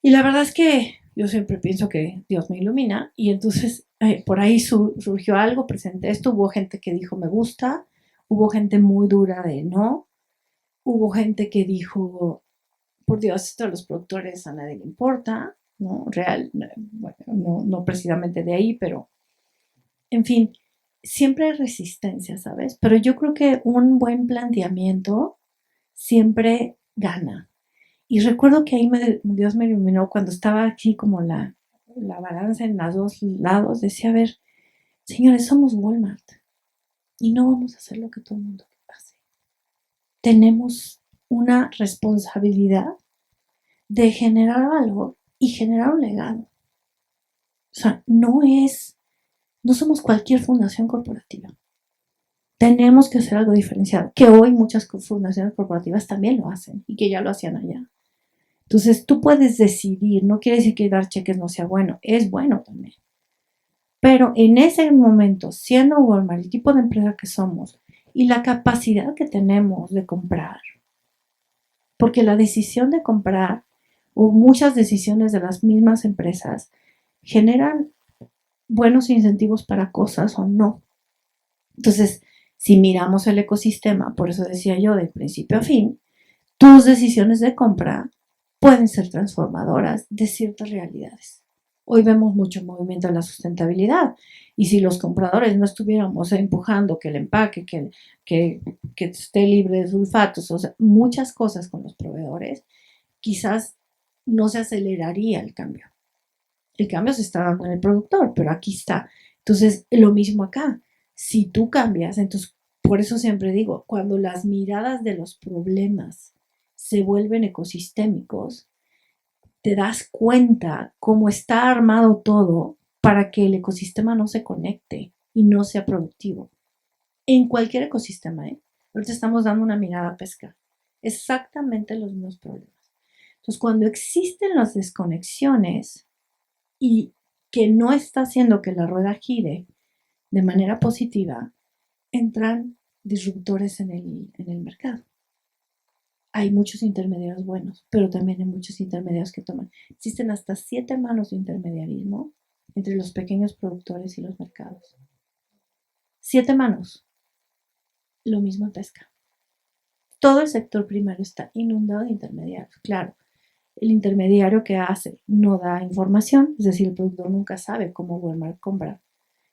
Y la verdad es que yo siempre pienso que Dios me ilumina y entonces por ahí surgió algo, presenté esto, hubo gente que dijo me gusta, hubo gente muy dura de no, hubo gente que dijo, por Dios, esto a los productores a nadie le importa, ¿no? Real, bueno, no precisamente de ahí, pero en fin, siempre hay resistencia, ¿sabes? Pero yo creo que un buen planteamiento siempre gana. Y recuerdo que ahí Dios me iluminó cuando estaba aquí como la balanza en los dos lados. Decía, a ver, señores, somos Walmart y no vamos a hacer lo que todo el mundo hace. Tenemos una responsabilidad de generar valor y generar un legado. O sea, no somos cualquier fundación corporativa. Tenemos que hacer algo diferenciado, que hoy muchas fundaciones corporativas también lo hacen y que ya lo hacían allá. Entonces tú puedes decidir, no quiere decir que dar cheques no sea bueno, es bueno también. Pero en ese momento, siendo Walmart, el tipo de empresa que somos y la capacidad que tenemos de comprar, porque la decisión de comprar o muchas decisiones de las mismas empresas generan buenos incentivos para cosas o no. Entonces, si miramos el ecosistema, por eso decía yo de principio a fin, tus decisiones de compra pueden ser transformadoras de ciertas realidades. Hoy vemos mucho movimiento en la sustentabilidad y si los compradores no estuviéramos empujando que el empaque, que esté libre de sulfatos, o sea, muchas cosas con los proveedores, quizás no se aceleraría el cambio. El cambio se está dando en el productor, pero aquí está. Entonces, lo mismo acá. Si tú cambias, entonces, por eso siempre digo, cuando las miradas de los problemas se vuelven ecosistémicos, te das cuenta cómo está armado todo para que el ecosistema no se conecte y no sea productivo. En cualquier ecosistema, ¿eh? Ahorita estamos dando una mirada a pesca. Exactamente los mismos problemas. Entonces, cuando existen las desconexiones y que no está haciendo que la rueda gire de manera positiva, entran disruptores en el mercado. Hay muchos intermediarios buenos, pero también hay muchos intermediarios que toman. Existen hasta 7 manos de intermediarismo entre los pequeños productores y los mercados. 7 manos. Lo mismo en pesca. Todo el sector primario está inundado de intermediarios. Claro, el intermediario que hace no da información, es decir, el productor nunca sabe cómo Walmart compra.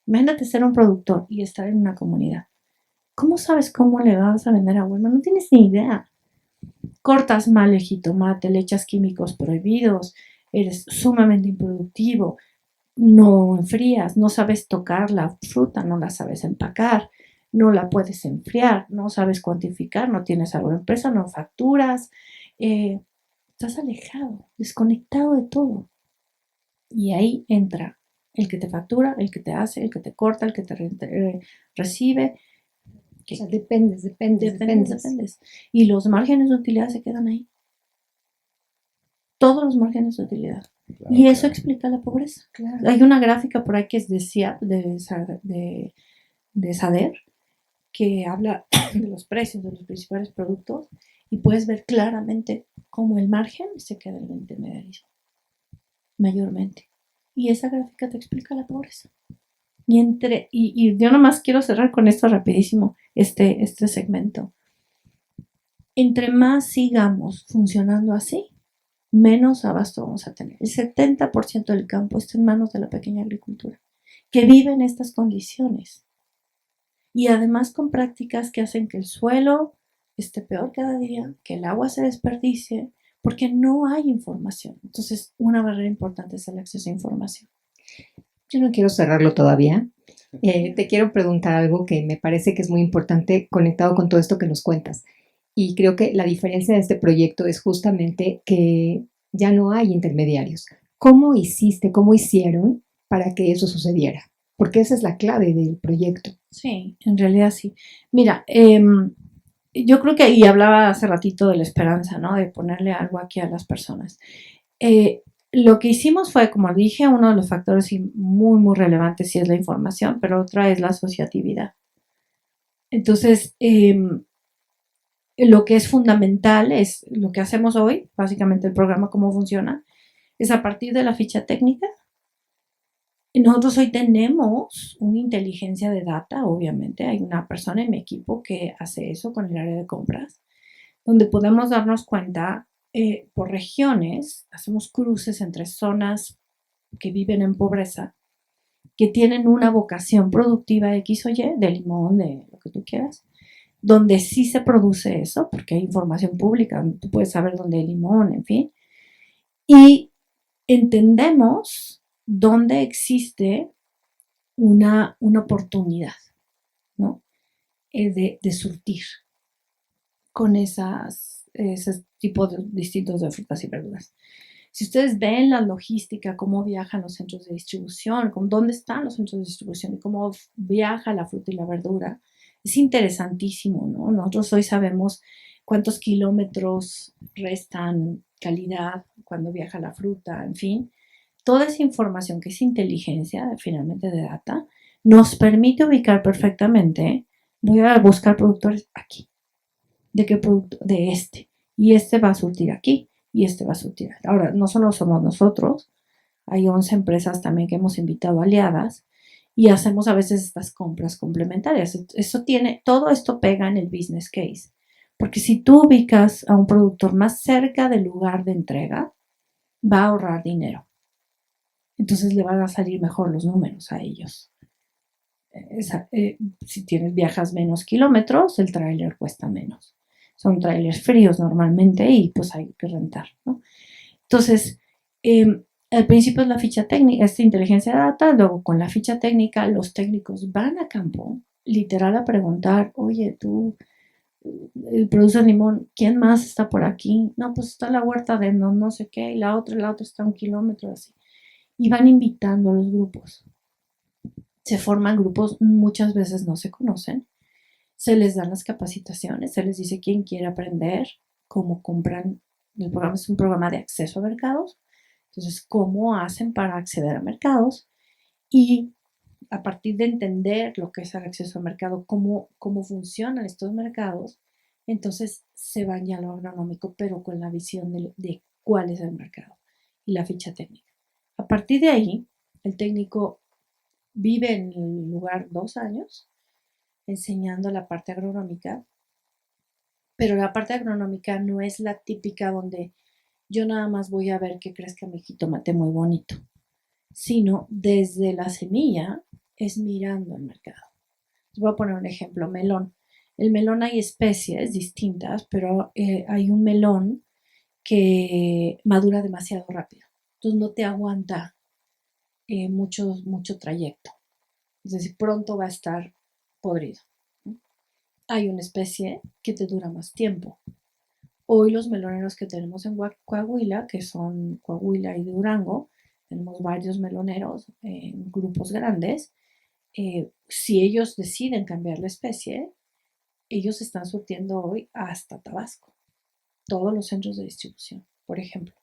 Imagínate ser un productor y estar en una comunidad. ¿Cómo sabes cómo le vas a vender a Walmart? No tienes ni idea. Cortas mal el jitomate, le echas químicos prohibidos, eres sumamente improductivo, no enfrías, no sabes tocar la fruta, no la sabes empacar, no la puedes enfriar, no sabes cuantificar, no tienes agroempresa, no facturas, estás alejado, desconectado de todo. Y ahí entra el que te factura, el que te hace, el que te corta, el que te recibe. O sea, dependes. Y los márgenes de utilidad se quedan ahí. Todos los márgenes de utilidad. Claro, y eso explica la pobreza. Claro. Hay una gráfica por ahí que es de SADER, que habla de los precios de los principales productos y puedes ver claramente cómo el margen se queda en el intermediarismo, mayormente. Y esa gráfica te explica la pobreza. Y yo nomás quiero cerrar con esto rapidísimo, este segmento. Entre más sigamos funcionando así, menos abasto vamos a tener. El 70% del campo está en manos de la pequeña agricultura, que vive en estas condiciones. Y además con prácticas que hacen que el suelo esté peor cada día, que el agua se desperdicie, porque no hay información. Entonces, una barrera importante es el acceso a información. Yo no quiero cerrarlo todavía. Te quiero preguntar algo que me parece que es muy importante conectado con todo esto que nos cuentas. Y creo que la diferencia de este proyecto es justamente que ya no hay intermediarios. ¿Cómo hiciste, cómo hicieron para que eso sucediera? Porque esa es la clave del proyecto. Sí, en realidad sí. Mira, yo creo que, y hablaba hace ratito de la esperanza, ¿no? De ponerle algo aquí a las personas. Lo que hicimos fue, como dije, uno de los factores muy, muy relevantes sí es la información, pero otra es la asociatividad. Entonces, lo que es fundamental es lo que hacemos hoy, básicamente el programa, cómo funciona, es a partir de la ficha técnica. Nosotros hoy tenemos una inteligencia de data, obviamente, hay una persona en mi equipo que hace eso con el área de compras, donde podemos darnos cuenta por regiones, hacemos cruces entre zonas que viven en pobreza, que tienen una vocación productiva X o Y, de limón, de lo que tú quieras, donde sí se produce eso, porque hay información pública, tú puedes saber dónde hay limón, en fin, y entendemos dónde existe una oportunidad, ¿no? De surtir con esos tipos distintos de frutas y verduras. Si ustedes ven la logística, cómo viajan los centros de distribución, dónde están los centros de distribución y cómo viaja la fruta y la verdura, es interesantísimo, ¿no? Nosotros hoy sabemos cuántos kilómetros restan calidad cuando viaja la fruta, en fin. Toda esa información que es inteligencia, finalmente de data, nos permite ubicar perfectamente, voy a buscar productores aquí, de qué producto, de este, y este va a surtir aquí, y este va a surtir. Ahora, no solo somos nosotros, hay 11 empresas también que hemos invitado aliadas y hacemos a veces estas compras complementarias. Todo esto pega en el business case, porque si tú ubicas a un productor más cerca del lugar de entrega, va a ahorrar dinero. Entonces le van a salir mejor los números a ellos. Si viajas menos kilómetros, el tráiler cuesta menos. Son trailers fríos normalmente y pues hay que rentar, ¿no? Entonces, al principio es la ficha técnica, esta inteligencia de data, luego con la ficha técnica los técnicos van a campo, literal a preguntar, oye, tú produces limón, ¿quién más está por aquí? No, pues está la huerta de no sé qué, y la otra está a 1 kilómetro así. Y van invitando a los grupos. Se forman grupos, muchas veces no se conocen, se les dan las capacitaciones, se les dice quién quiere aprender, cómo compran. El programa es un programa de acceso a mercados, entonces cómo hacen para acceder a mercados y a partir de entender lo que es el acceso a mercado, cómo funcionan estos mercados, entonces se van ya a lo agronómico, pero con la visión de cuál es el mercado y la ficha técnica. A partir de ahí, el técnico vive en el lugar 2 años enseñando la parte agronómica, pero la parte agronómica no es la típica donde yo nada más voy a ver que crezca mi jitomate muy bonito, sino desde la semilla es mirando el mercado. Les voy a poner un ejemplo, melón. El melón hay especies distintas, pero hay un melón que madura demasiado rápido, entonces no te aguanta mucho trayecto. Es decir, pronto va a estar podrido. Hay una especie que te dura más tiempo. Hoy los meloneros que tenemos en Coahuila, que son Coahuila y Durango, tenemos varios meloneros en grupos grandes. Si ellos deciden cambiar la especie, ellos están surtiendo hoy hasta Tabasco, todos los centros de distribución, por ejemplo.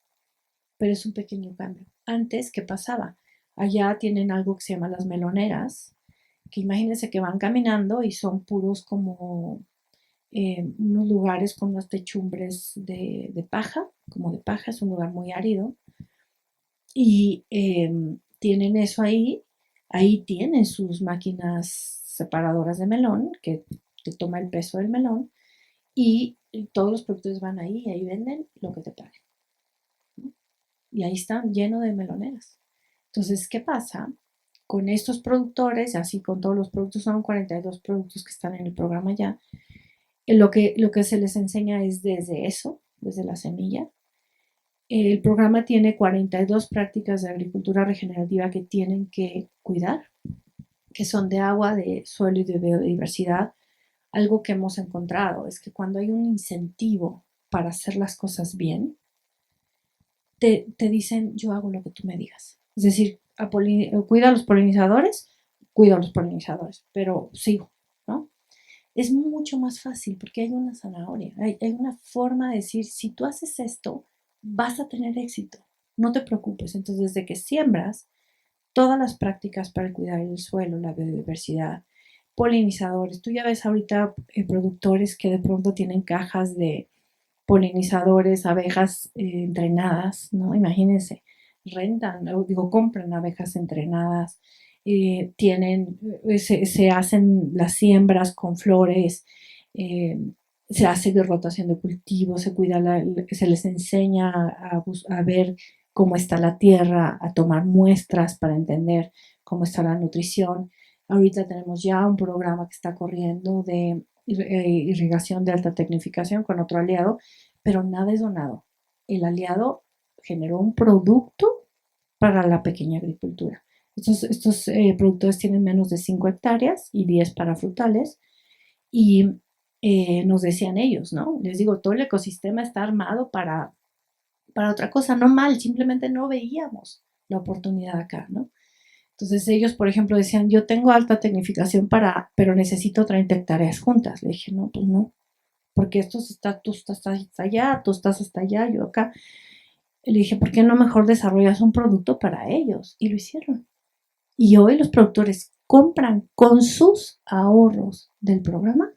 Pero es un pequeño cambio. Antes, ¿qué pasaba? Allá tienen algo que se llama las meloneras, que imagínense que van caminando y son puros como unos lugares con unas techumbres de paja, como de paja, es un lugar muy árido, y tienen eso ahí, Ahí tienen sus máquinas separadoras de melón, que te toma el peso del melón, y todos los productores van ahí y ahí venden lo que te paguen. Y ahí están lleno de meloneras. Entonces, ¿qué pasa? Con estos productores, así con todos los productos, son 42 productos que están en el programa ya, lo que se les enseña es desde eso, desde la semilla. El programa tiene 42 prácticas de agricultura regenerativa que tienen que cuidar, que son de agua, de suelo y de biodiversidad. Algo que hemos encontrado es que cuando hay un incentivo para hacer las cosas bien, te dicen, yo hago lo que tú me digas. Es decir, cuida a los polinizadores, cuido a los polinizadores, pero sigo, ¿no? Es mucho más fácil porque hay una zanahoria, hay una forma de decir, si tú haces esto, vas a tener éxito, no te preocupes. Entonces, desde que siembras, todas las prácticas para cuidar el suelo, la biodiversidad, polinizadores, tú ya ves ahorita productores que de pronto tienen cajas de polinizadores, abejas entrenadas, ¿no? Imagínense, rentan, compran abejas entrenadas, se hacen las siembras con flores, se hace de rotación de cultivo, se les enseña a ver cómo está la tierra, a tomar muestras para entender cómo está la nutrición. Ahorita tenemos ya un programa que está corriendo de irrigación de alta tecnificación con otro aliado, pero nada es donado. El aliado generó un producto para la pequeña agricultura. Estos productores tienen menos de 5 hectáreas y 10 para frutales, y nos decían ellos, ¿no? Les digo, todo el ecosistema está armado para otra cosa, no mal, simplemente no veíamos la oportunidad acá, ¿no? Entonces ellos, por ejemplo, decían, yo tengo alta tecnificación pero necesito 30 hectáreas juntas. Le dije, no, pues no, porque tú estás hasta allá, tú estás hasta allá, yo acá. Le dije, ¿por qué no mejor desarrollas un producto para ellos? Y lo hicieron. Y hoy los productores compran con sus ahorros del programa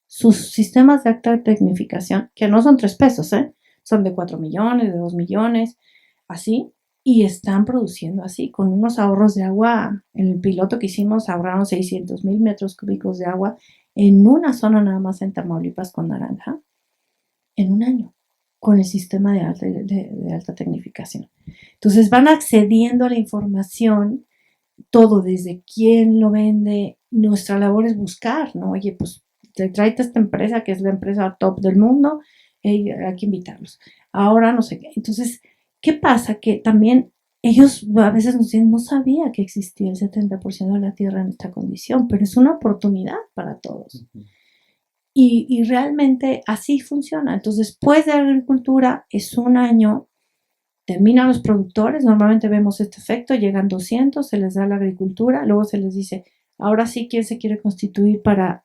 sus sistemas de alta tecnificación, que no son 3 pesos, son de 4 millones, de 2 millones, así, y están produciendo así, con unos ahorros de agua. En el piloto que hicimos ahorraron 600,000 metros cúbicos de agua en una zona nada más en Tamaulipas con naranja, en un año, con el sistema de alta tecnificación. Entonces van accediendo a la información, todo desde quién lo vende. Nuestra labor es buscar, ¿no? Oye, pues tráete esta empresa que es la empresa top del mundo, hay que invitarlos. Ahora no sé qué. Entonces, ¿qué pasa? Que también ellos a veces nos dicen, no sabía que existía el 70% de la tierra en esta condición, pero es una oportunidad para todos. Y realmente así funciona. Entonces, después de agricultura es un año, terminan los productores, normalmente vemos este efecto, llegan 200, se les da la agricultura, luego se les dice, ahora sí, ¿quién se quiere constituir para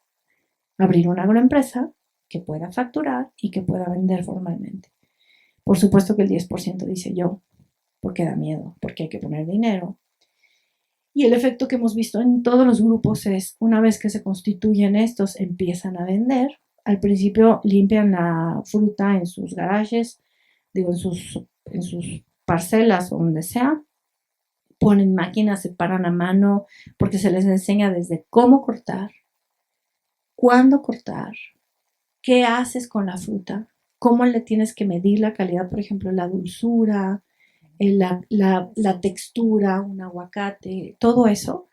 abrir una agroempresa que pueda facturar y que pueda vender formalmente? Por supuesto que el 10% dice yo, porque da miedo, porque hay que poner dinero. Y el efecto que hemos visto en todos los grupos es, una vez que se constituyen estos, empiezan a vender. Al principio limpian la fruta en sus garajes, en sus parcelas o donde sea, ponen máquinas, se paran a mano, porque se les enseña desde cómo cortar, cuándo cortar, qué haces con la fruta, cómo le tienes que medir la calidad, por ejemplo, la dulzura, la textura, un aguacate, todo eso.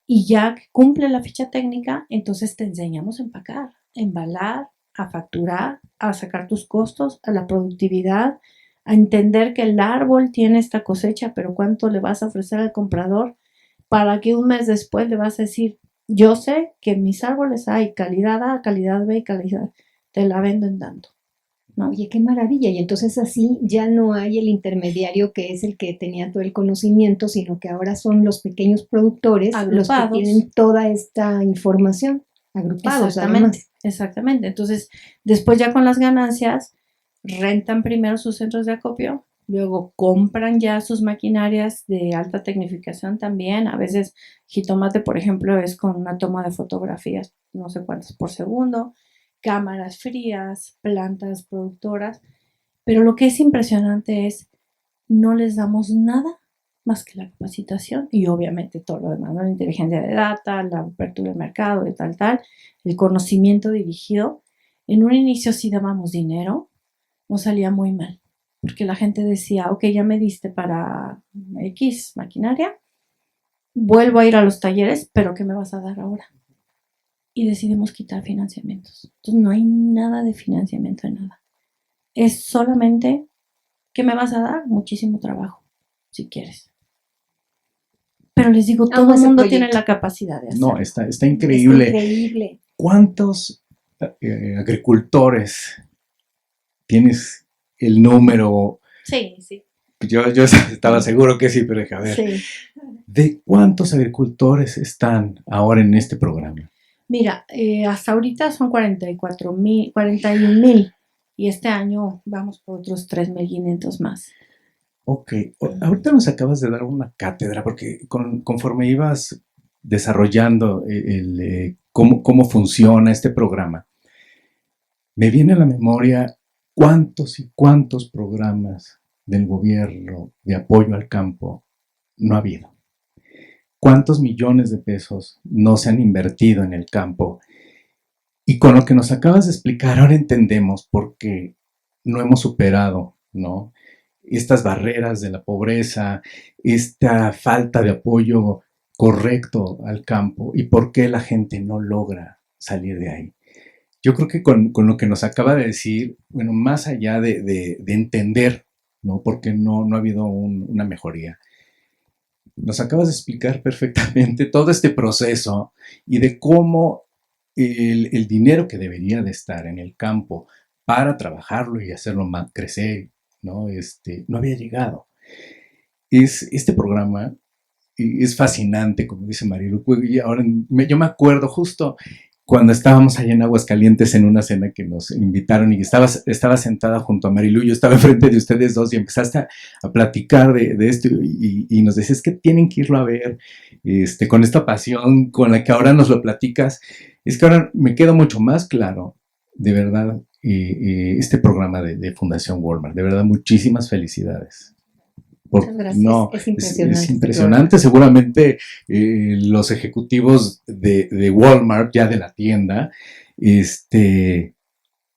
Y ya que cumple la ficha técnica, entonces te enseñamos a empacar, a embalar, a facturar, a sacar tus costos, a la productividad, a entender que el árbol tiene esta cosecha, pero cuánto le vas a ofrecer al comprador para que un mes después le vas a decir, yo sé que en mis árboles hay calidad A, calidad B y calidad, te la vendo en tanto, ¿no? Oye, qué maravilla. Y entonces así ya no hay el intermediario que es el que tenía todo el conocimiento, sino que ahora son los pequeños productores los que Agrupados. tienen toda esta información, agrupados además. Exactamente. Entonces, después ya con las ganancias, rentan primero sus centros de acopio, luego compran ya sus maquinarias de alta tecnificación también. A veces jitomate, por ejemplo, es con una toma de fotografías, no sé cuántas por segundo, cámaras frías, plantas productoras. Pero lo que es impresionante es, no les damos nada más que la capacitación y obviamente todo lo demás, ¿no? La inteligencia de data, la apertura del mercado, de tal, el conocimiento dirigido. En un inicio sí dábamos dinero, nos salía muy mal, porque la gente decía, ok, ya me diste para X maquinaria, vuelvo a ir a los talleres, pero ¿qué me vas a dar ahora? Y decidimos quitar financiamientos. Entonces no hay nada de financiamiento de nada. Es solamente, ¿qué me vas a dar? Muchísimo trabajo, si quieres. Pero les digo, todo el mundo tiene la capacidad de hacerlo. No, está increíble. Está increíble. ¿Cuántos agricultores tienes el número? Sí, sí. Yo estaba seguro que sí, pero dije, a ver, Sí. ¿de cuántos agricultores están ahora en este programa? Mira, hasta ahorita son 41,000 y este año vamos por otros 3,500 más. Ok, ahorita nos acabas de dar una cátedra, porque conforme ibas desarrollando cómo funciona este programa, me viene a la memoria cuántos y cuántos programas del gobierno de apoyo al campo no ha habido. ¿Cuántos millones de pesos no se han invertido en el campo? Y con lo que nos acabas de explicar, ahora entendemos por qué no hemos superado, ¿no?, estas barreras de la pobreza, esta falta de apoyo correcto al campo y por qué la gente no logra salir de ahí. Yo creo que con lo que nos acaba de decir, bueno, más allá de entender, ¿no?, porque no ha habido una mejoría, nos acabas de explicar perfectamente todo este proceso y de cómo el dinero que debería de estar en el campo para trabajarlo y hacerlo más crecer, ¿no? No había llegado. Este programa es fascinante, como dice Marilu. Y ahora yo me acuerdo justo cuando estábamos allá en Aguascalientes en una cena que nos invitaron y estaba sentada junto a Marilu, yo estaba enfrente de ustedes dos y empezaste a platicar de esto y nos decías que tienen que irlo a ver, con esta pasión con la que ahora nos lo platicas. Es que ahora me queda mucho más claro, de verdad, este programa de Fundación Walmart. De verdad, muchísimas felicidades. Muchas gracias. No, es impresionante. es impresionante. Seguramente los ejecutivos de Walmart, ya de la tienda,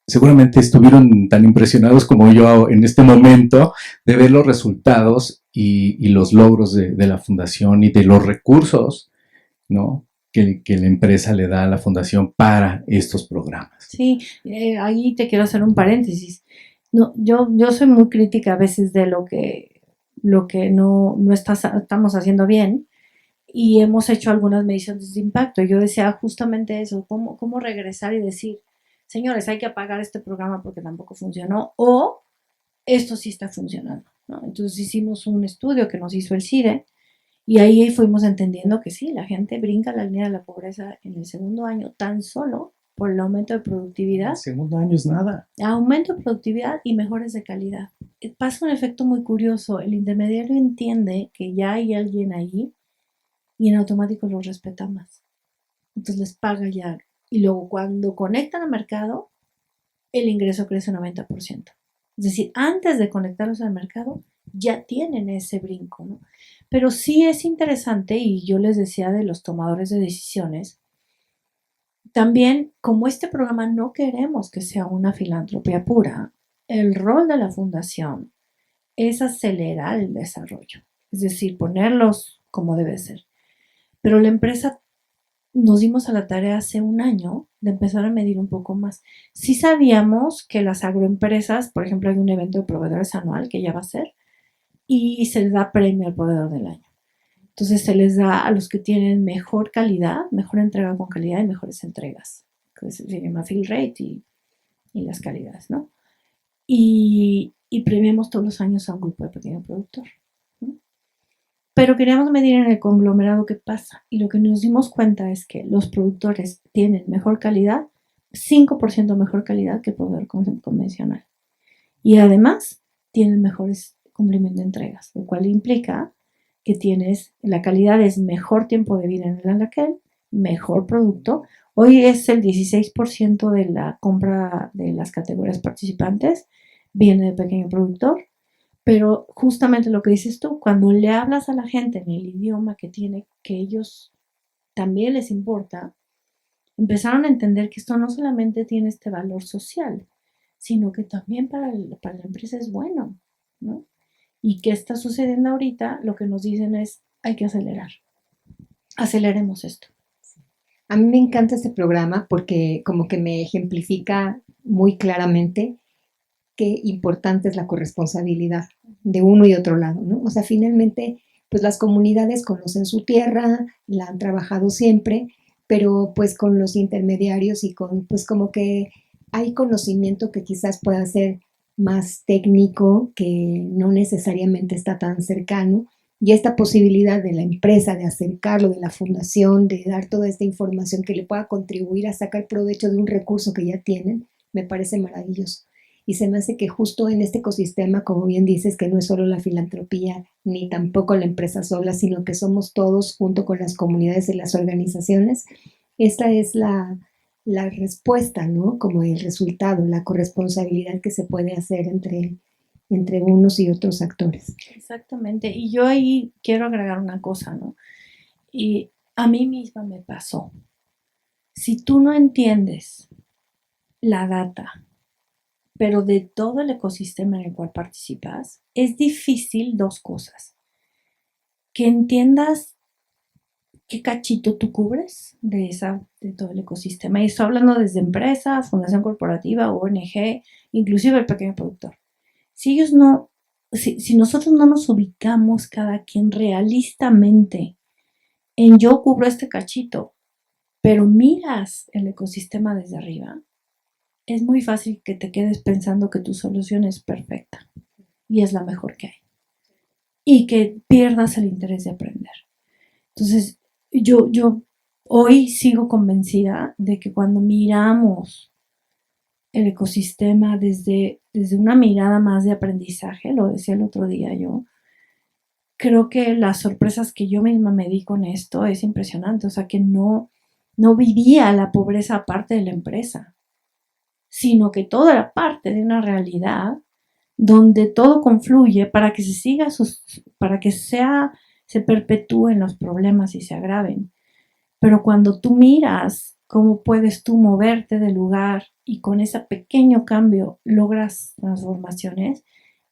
seguramente estuvieron tan impresionados como yo en este momento de ver los resultados y los logros de la fundación y de los recursos, ¿no?, que la empresa le da a la fundación para estos programas. Sí, ahí te quiero hacer un paréntesis. No, yo soy muy crítica a veces de lo que no estamos haciendo bien y hemos hecho algunas mediciones de impacto. Yo decía justamente eso, cómo regresar y decir, señores, hay que apagar este programa porque tampoco funcionó o esto sí está funcionando, ¿no? Entonces hicimos un estudio que nos hizo el CIDE y ahí fuimos entendiendo que sí, la gente brinca la línea de la pobreza en el segundo año tan solo por el aumento de productividad. El segundo año es nada. Aumento de productividad y mejores de calidad. Pasa un efecto muy curioso. El intermediario entiende que ya hay alguien ahí y en automático lo respeta más. Entonces les paga ya. Y luego cuando conectan al mercado, el ingreso crece un 90%. Es decir, antes de conectarlos al mercado, ya tienen ese brinco, ¿no? Pero sí es interesante, y yo les decía de los tomadores de decisiones, también, como este programa no queremos que sea una filantropía pura, el rol de la fundación es acelerar el desarrollo, es decir, ponerlos como debe ser. Pero la empresa nos dimos a la tarea hace un año de empezar a medir un poco más. Sí sabíamos que las agroempresas, por ejemplo, hay un evento de proveedores anual que ya va a ser y se les da premio al proveedor del año. Entonces se les da a los que tienen mejor calidad, mejor entrega con calidad y mejores entregas. Que se llama fill rate y las calidades, ¿no? Y premiamos todos los años a un grupo de pequeño productor, ¿no? Pero queríamos medir en el conglomerado qué pasa. Y lo que nos dimos cuenta es que los productores tienen mejor calidad, 5% mejor calidad que el proveedor convencional. Y además tienen mejores cumplimiento de entregas, lo cual implica que tienes, la calidad es mejor tiempo de vida en el anaquel, mejor producto. Hoy es el 16% de la compra de las categorías participantes, viene de pequeño productor, Pero justamente lo que dices tú, cuando le hablas a la gente en el idioma que ellos también les importa, empezaron a entender que esto no solamente tiene este valor social, sino que también para la empresa es bueno, ¿no? ¿Y qué está sucediendo ahorita? Lo que nos dicen es, hay que acelerar. Aceleremos esto. A mí me encanta este programa porque como que me ejemplifica muy claramente qué importante es la corresponsabilidad de uno y otro lado, ¿no? O sea, finalmente, pues las comunidades conocen su tierra, la han trabajado siempre, pero pues con los intermediarios y con, pues como que hay conocimiento que quizás pueda ser más técnico, que no necesariamente está tan cercano, y esta posibilidad de la empresa de acercarlo, de la fundación, de dar toda esta información que le pueda contribuir a sacar provecho de un recurso que ya tienen, me parece maravilloso. Y se me hace que justo en este ecosistema, como bien dices, que no es solo la filantropía ni tampoco la empresa sola, sino que somos todos junto con las comunidades y las organizaciones, esta es la respuesta, ¿no? Como el resultado, la corresponsabilidad que se puede hacer entre unos y otros actores. Exactamente. Y yo ahí quiero agregar una cosa, ¿no? Y a mí misma me pasó. Si tú no entiendes la data, pero de todo el ecosistema en el cual participas, es difícil dos cosas. Que entiendas qué cachito tú cubres de todo el ecosistema. Y estoy hablando desde empresa, fundación corporativa, ONG, inclusive el pequeño productor. Si ellos no, si nosotros no nos ubicamos cada quien realistamente en yo cubro este cachito, pero miras el ecosistema desde arriba, es muy fácil que te quedes pensando que tu solución es perfecta y es la mejor que hay. Y que pierdas el interés de aprender. Entonces, yo hoy sigo convencida de que cuando miramos el ecosistema desde una mirada más de aprendizaje, lo decía el otro día yo, creo que las sorpresas que yo misma me di con esto es impresionante. O sea, que no vivía la pobreza aparte de la empresa, sino que todo era parte de una realidad donde todo confluye para que se siga, para que se perpetúen los problemas y se agraven. Pero cuando tú miras cómo puedes tú moverte del lugar y con ese pequeño cambio logras transformaciones,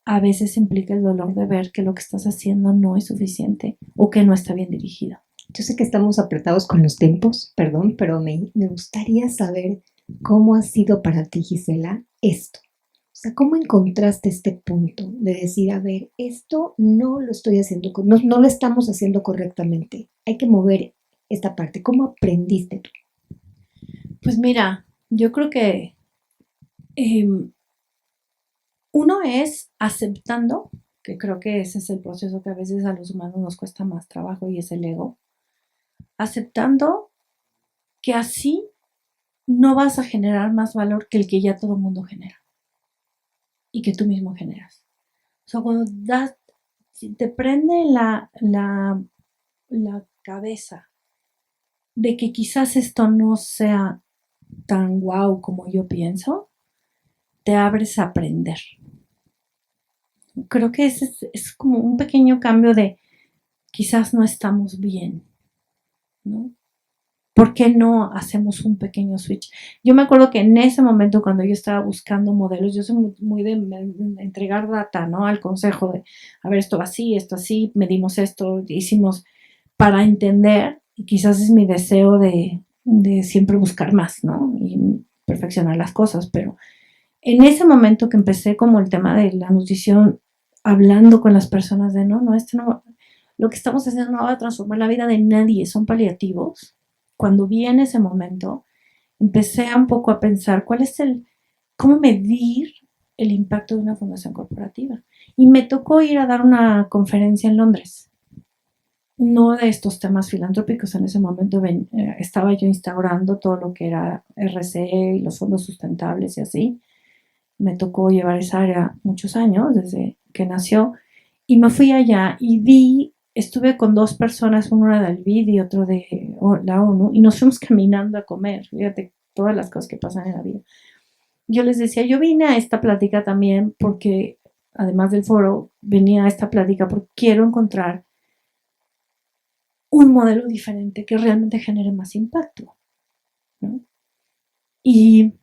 a veces implica el dolor de ver que lo que estás haciendo no es suficiente o que no está bien dirigido. Yo sé que estamos apretados con los tiempos, perdón, pero me gustaría saber cómo ha sido para ti, Gisela, esto. O sea, ¿cómo encontraste este punto de decir, a ver, esto no lo estoy haciendo, no lo estamos haciendo correctamente? Hay que mover esta parte. ¿Cómo aprendiste tú? Pues mira, yo creo que uno es aceptando, que creo que ese es el proceso que a veces a los humanos nos cuesta más trabajo y es el ego, aceptando que así no vas a generar más valor que el que ya todo el mundo genera y que tú mismo generas. O sea, cuando si te prende la cabeza de que quizás esto no sea tan guau como yo pienso, te abres a aprender. Creo que es como un pequeño cambio de quizás no estamos bien, ¿no? ¿Por qué no hacemos un pequeño switch? Yo me acuerdo que en ese momento cuando yo estaba buscando modelos, yo soy muy de entregar data, ¿no? Al consejo de, a ver, esto así, medimos esto, hicimos para entender, y quizás es mi deseo de siempre buscar más, ¿no? Y perfeccionar las cosas, pero en ese momento que empecé como el tema de la nutrición, hablando con las personas de, no, esto no, lo que estamos haciendo no va a transformar la vida de nadie, son paliativos. Cuando vi en ese momento, empecé un poco a pensar cómo medir el impacto de una fundación corporativa. Y me tocó ir a dar una conferencia en Londres. No de estos temas filantrópicos, en ese momento estaba yo instaurando todo lo que era RCE y los fondos sustentables y así. Me tocó llevar esa área muchos años, desde que nació, y me fui allá y estuve con dos personas, uno era del BID y otro de la ONU, y nos fuimos caminando a comer, fíjate todas las cosas que pasan en la vida. Yo les decía, yo vine a esta plática también porque además del foro, venía a esta plática porque quiero encontrar un modelo diferente que realmente genere más impacto, ¿no? Y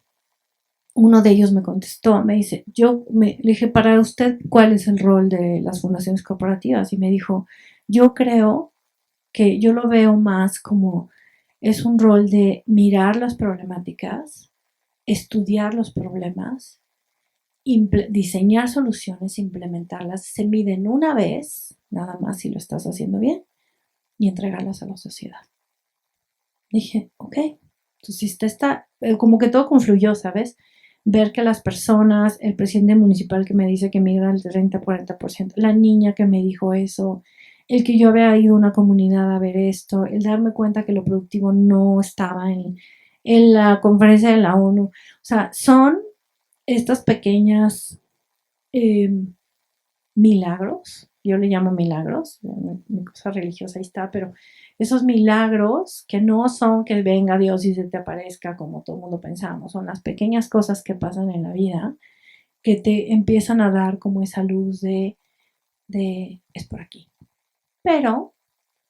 uno de ellos me contestó, me dice, le dije, para usted, ¿cuál es el rol de las fundaciones corporativas? Y me dijo, yo creo que yo lo veo más como es un rol de mirar las problemáticas, estudiar los problemas, diseñar soluciones, implementarlas, se miden una vez, nada más si lo estás haciendo bien, y entregarlas a la sociedad. Dije, ok, entonces está, como que todo confluyó, ¿sabes? Ver que las personas, el presidente municipal que me dice que migra el 30-40%, la niña que me dijo eso, el que yo había ido a una comunidad a ver esto, el darme cuenta que lo productivo no estaba en la conferencia de la ONU. O sea, son estas pequeñas milagros, yo le llamo milagros, mi cosa religiosa ahí está, pero esos milagros que no son que venga Dios y se te aparezca como todo el mundo pensamos, son las pequeñas cosas que pasan en la vida que te empiezan a dar como esa luz de es por aquí. Pero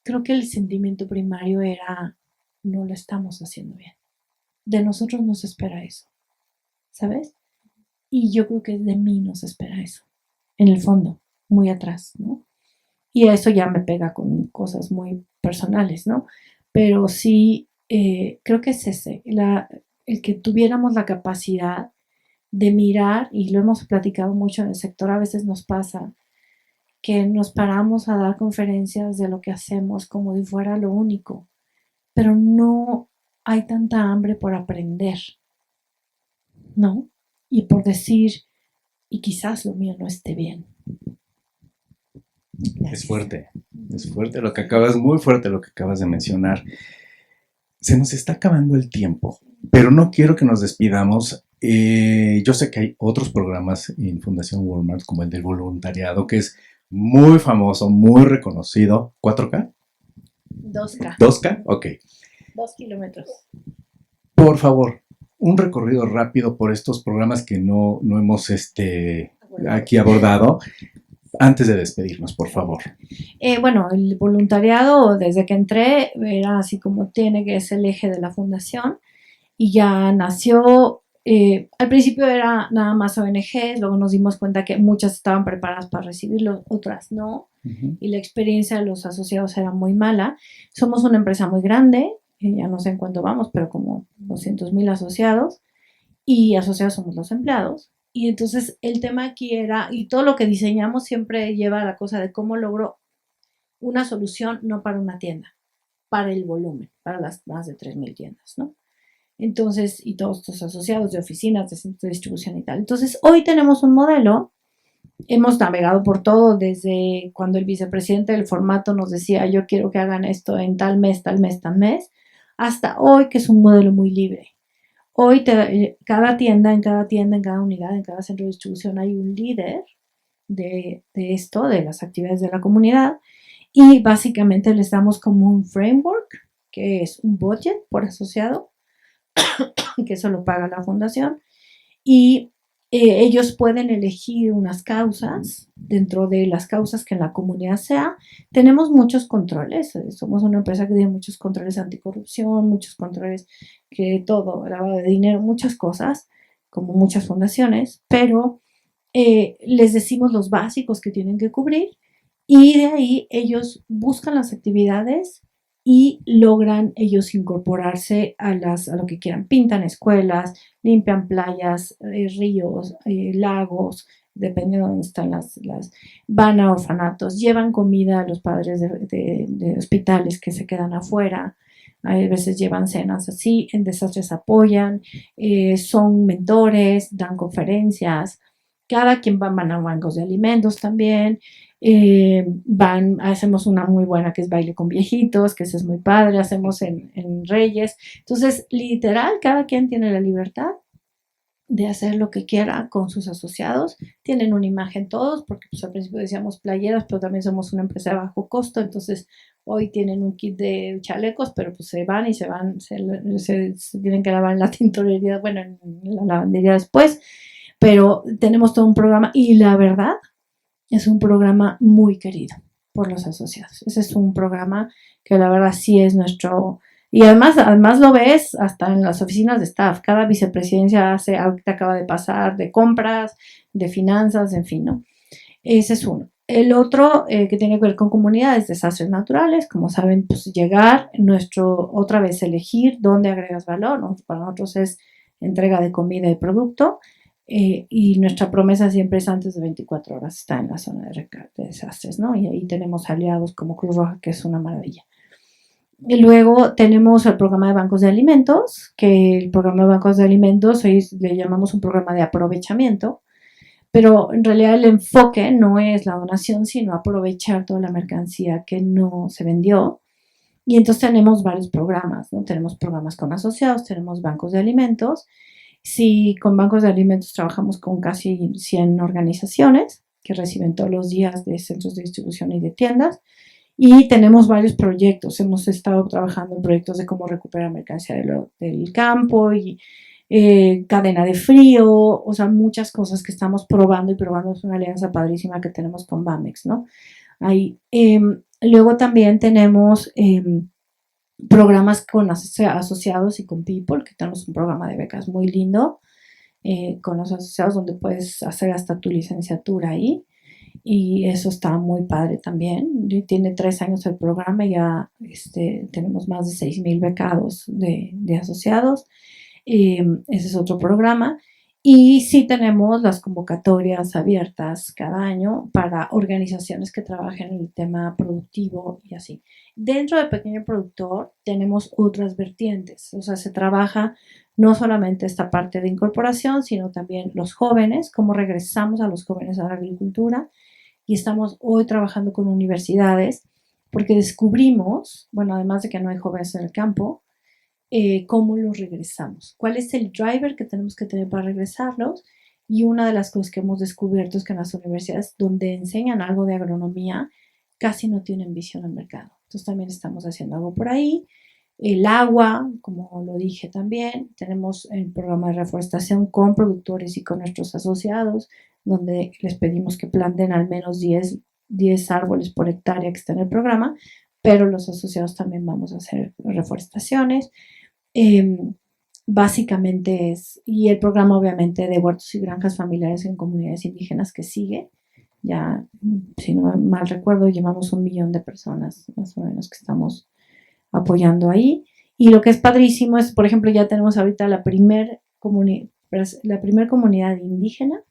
creo que el sentimiento primario era no lo estamos haciendo bien. De nosotros no se espera eso, ¿sabes? Y yo creo que de mí no se espera eso, en el fondo, muy atrás, ¿no? Y eso ya me pega con cosas muy personales, ¿no? Pero sí, creo que es ese, el que tuviéramos la capacidad de mirar, y lo hemos platicado mucho en el sector, a veces nos pasa que nos paramos a dar conferencias de lo que hacemos como si fuera lo único, pero no hay tanta hambre por aprender, ¿no? Y por decir, y quizás lo mío no esté bien. Es fuerte lo que acabas, muy fuerte lo que acabas de mencionar. Se nos está acabando el tiempo, pero no quiero que nos despidamos. Yo sé que hay otros programas en Fundación Walmart, como el del voluntariado, que es muy famoso, muy reconocido. ¿4K? 2K. ¿2K? Ok. 2 kilómetros. Por favor, un recorrido rápido por estos programas que no hemos aquí abordado. Antes de despedirnos, por favor. Bueno, el voluntariado, desde que entré, era así como tiene que ser el eje de la fundación y ya nació, al principio era nada más ONGs, luego nos dimos cuenta que muchas estaban preparadas para recibirlo, otras no, y la experiencia de los asociados era muy mala. Somos una empresa muy grande, ya no sé en cuánto vamos, pero como 200,000 asociados, y asociados somos los empleados. Y entonces el tema aquí era, y todo lo que diseñamos siempre lleva a la cosa de cómo logro una solución no para una tienda, para el volumen, para las más de 3,000 tiendas, ¿no? Entonces, y todos estos asociados de oficinas, de centros de distribución y tal. Entonces, hoy tenemos un modelo, hemos navegado por todo, desde cuando el vicepresidente del formato nos decía, yo quiero que hagan esto en tal mes, tal mes, tal mes, hasta hoy que es un modelo muy libre. Hoy cada tienda, en cada unidad, en cada centro de distribución hay un líder de esto, de las actividades de la comunidad, y básicamente les damos como un framework, que es un budget por asociado, que eso lo paga la fundación, y ellos pueden elegir unas causas dentro de las causas que en la comunidad sea. Tenemos muchos controles, somos una empresa que tiene muchos controles anticorrupción, muchos controles que todo, lavado de dinero, muchas cosas, como muchas fundaciones, pero les decimos los básicos que tienen que cubrir y de ahí ellos buscan las actividades y logran ellos incorporarse a lo que quieran. Pintan escuelas, limpian playas, ríos, lagos, dependiendo de dónde están van a orfanatos, llevan comida a los padres de hospitales que se quedan afuera. A veces llevan cenas así, en desastres apoyan, son mentores, dan conferencias, cada quien van a bancos de alimentos también, hacemos una muy buena que es baile con viejitos, que eso es muy padre, hacemos en Reyes. Entonces, literal, cada quien tiene la libertad de hacer lo que quiera con sus asociados. Tienen una imagen todos, porque pues, al principio decíamos playeras, pero también somos una empresa de bajo costo, entonces hoy tienen un kit de chalecos, pero pues se tienen que lavar en la tintorería, bueno, en la lavandería después, pero tenemos todo un programa y la verdad es un programa muy querido por los asociados. Ese es un programa que la verdad sí es nuestro... Y además lo ves hasta en las oficinas de staff. Cada vicepresidencia hace algo que te acaba de pasar, de compras, de finanzas, en fin, ¿no? Ese es uno. El otro que tiene que ver con comunidades, desastres naturales, como saben, pues llegar, otra vez elegir dónde agregas valor, ¿no? Para nosotros es entrega de comida y producto, y nuestra promesa siempre es antes de 24 horas está en la zona de desastres, ¿no? Y ahí tenemos aliados como Cruz Roja, que es una maravilla. Y luego tenemos el programa de bancos de alimentos, que el programa de bancos de alimentos hoy le llamamos un programa de aprovechamiento, pero en realidad el enfoque no es la donación, sino aprovechar toda la mercancía que no se vendió. Y entonces tenemos varios programas, ¿no? Tenemos programas con asociados, tenemos bancos de alimentos. Sí, con bancos de alimentos trabajamos con casi 100 organizaciones que reciben todos los días de centros de distribución y de tiendas. Y tenemos varios proyectos. Hemos estado trabajando en proyectos de cómo recuperar mercancía del campo y cadena de frío, o sea, muchas cosas que estamos probando y probando. Es una alianza padrísima que tenemos con Bamex, ¿no? Ahí, luego también tenemos programas con asociados y con People, que tenemos un programa de becas muy lindo con los asociados donde puedes hacer hasta tu licenciatura ahí. Y eso está muy padre también. Tiene 3 años el programa y ya tenemos más de 6,000 becados de asociados. Ese es otro programa. Y sí tenemos las convocatorias abiertas cada año para organizaciones que trabajen en el tema productivo y así. Dentro de Pequeño Productor tenemos otras vertientes. O sea, se trabaja no solamente esta parte de incorporación, sino también los jóvenes, cómo regresamos a los jóvenes a la agricultura. Y estamos hoy trabajando con universidades porque descubrimos, bueno, además de que no hay jóvenes en el campo, cómo los regresamos, cuál es el driver que tenemos que tener para regresarlos. Y una de las cosas que hemos descubierto es que en las universidades donde enseñan algo de agronomía casi no tienen visión al mercado. Entonces también estamos haciendo algo por ahí. El agua, como lo dije también, tenemos el programa de reforestación con productores y con nuestros asociados, donde les pedimos que planten al menos 10 árboles por hectárea que está en el programa, pero los asociados también vamos a hacer reforestaciones. Básicamente y el programa obviamente de huertos y granjas familiares en comunidades indígenas que sigue. Ya, si no mal recuerdo, llevamos 1 millón de personas más o menos que estamos apoyando ahí. Y lo que es padrísimo es, por ejemplo, ya tenemos ahorita la primer comunidad indígena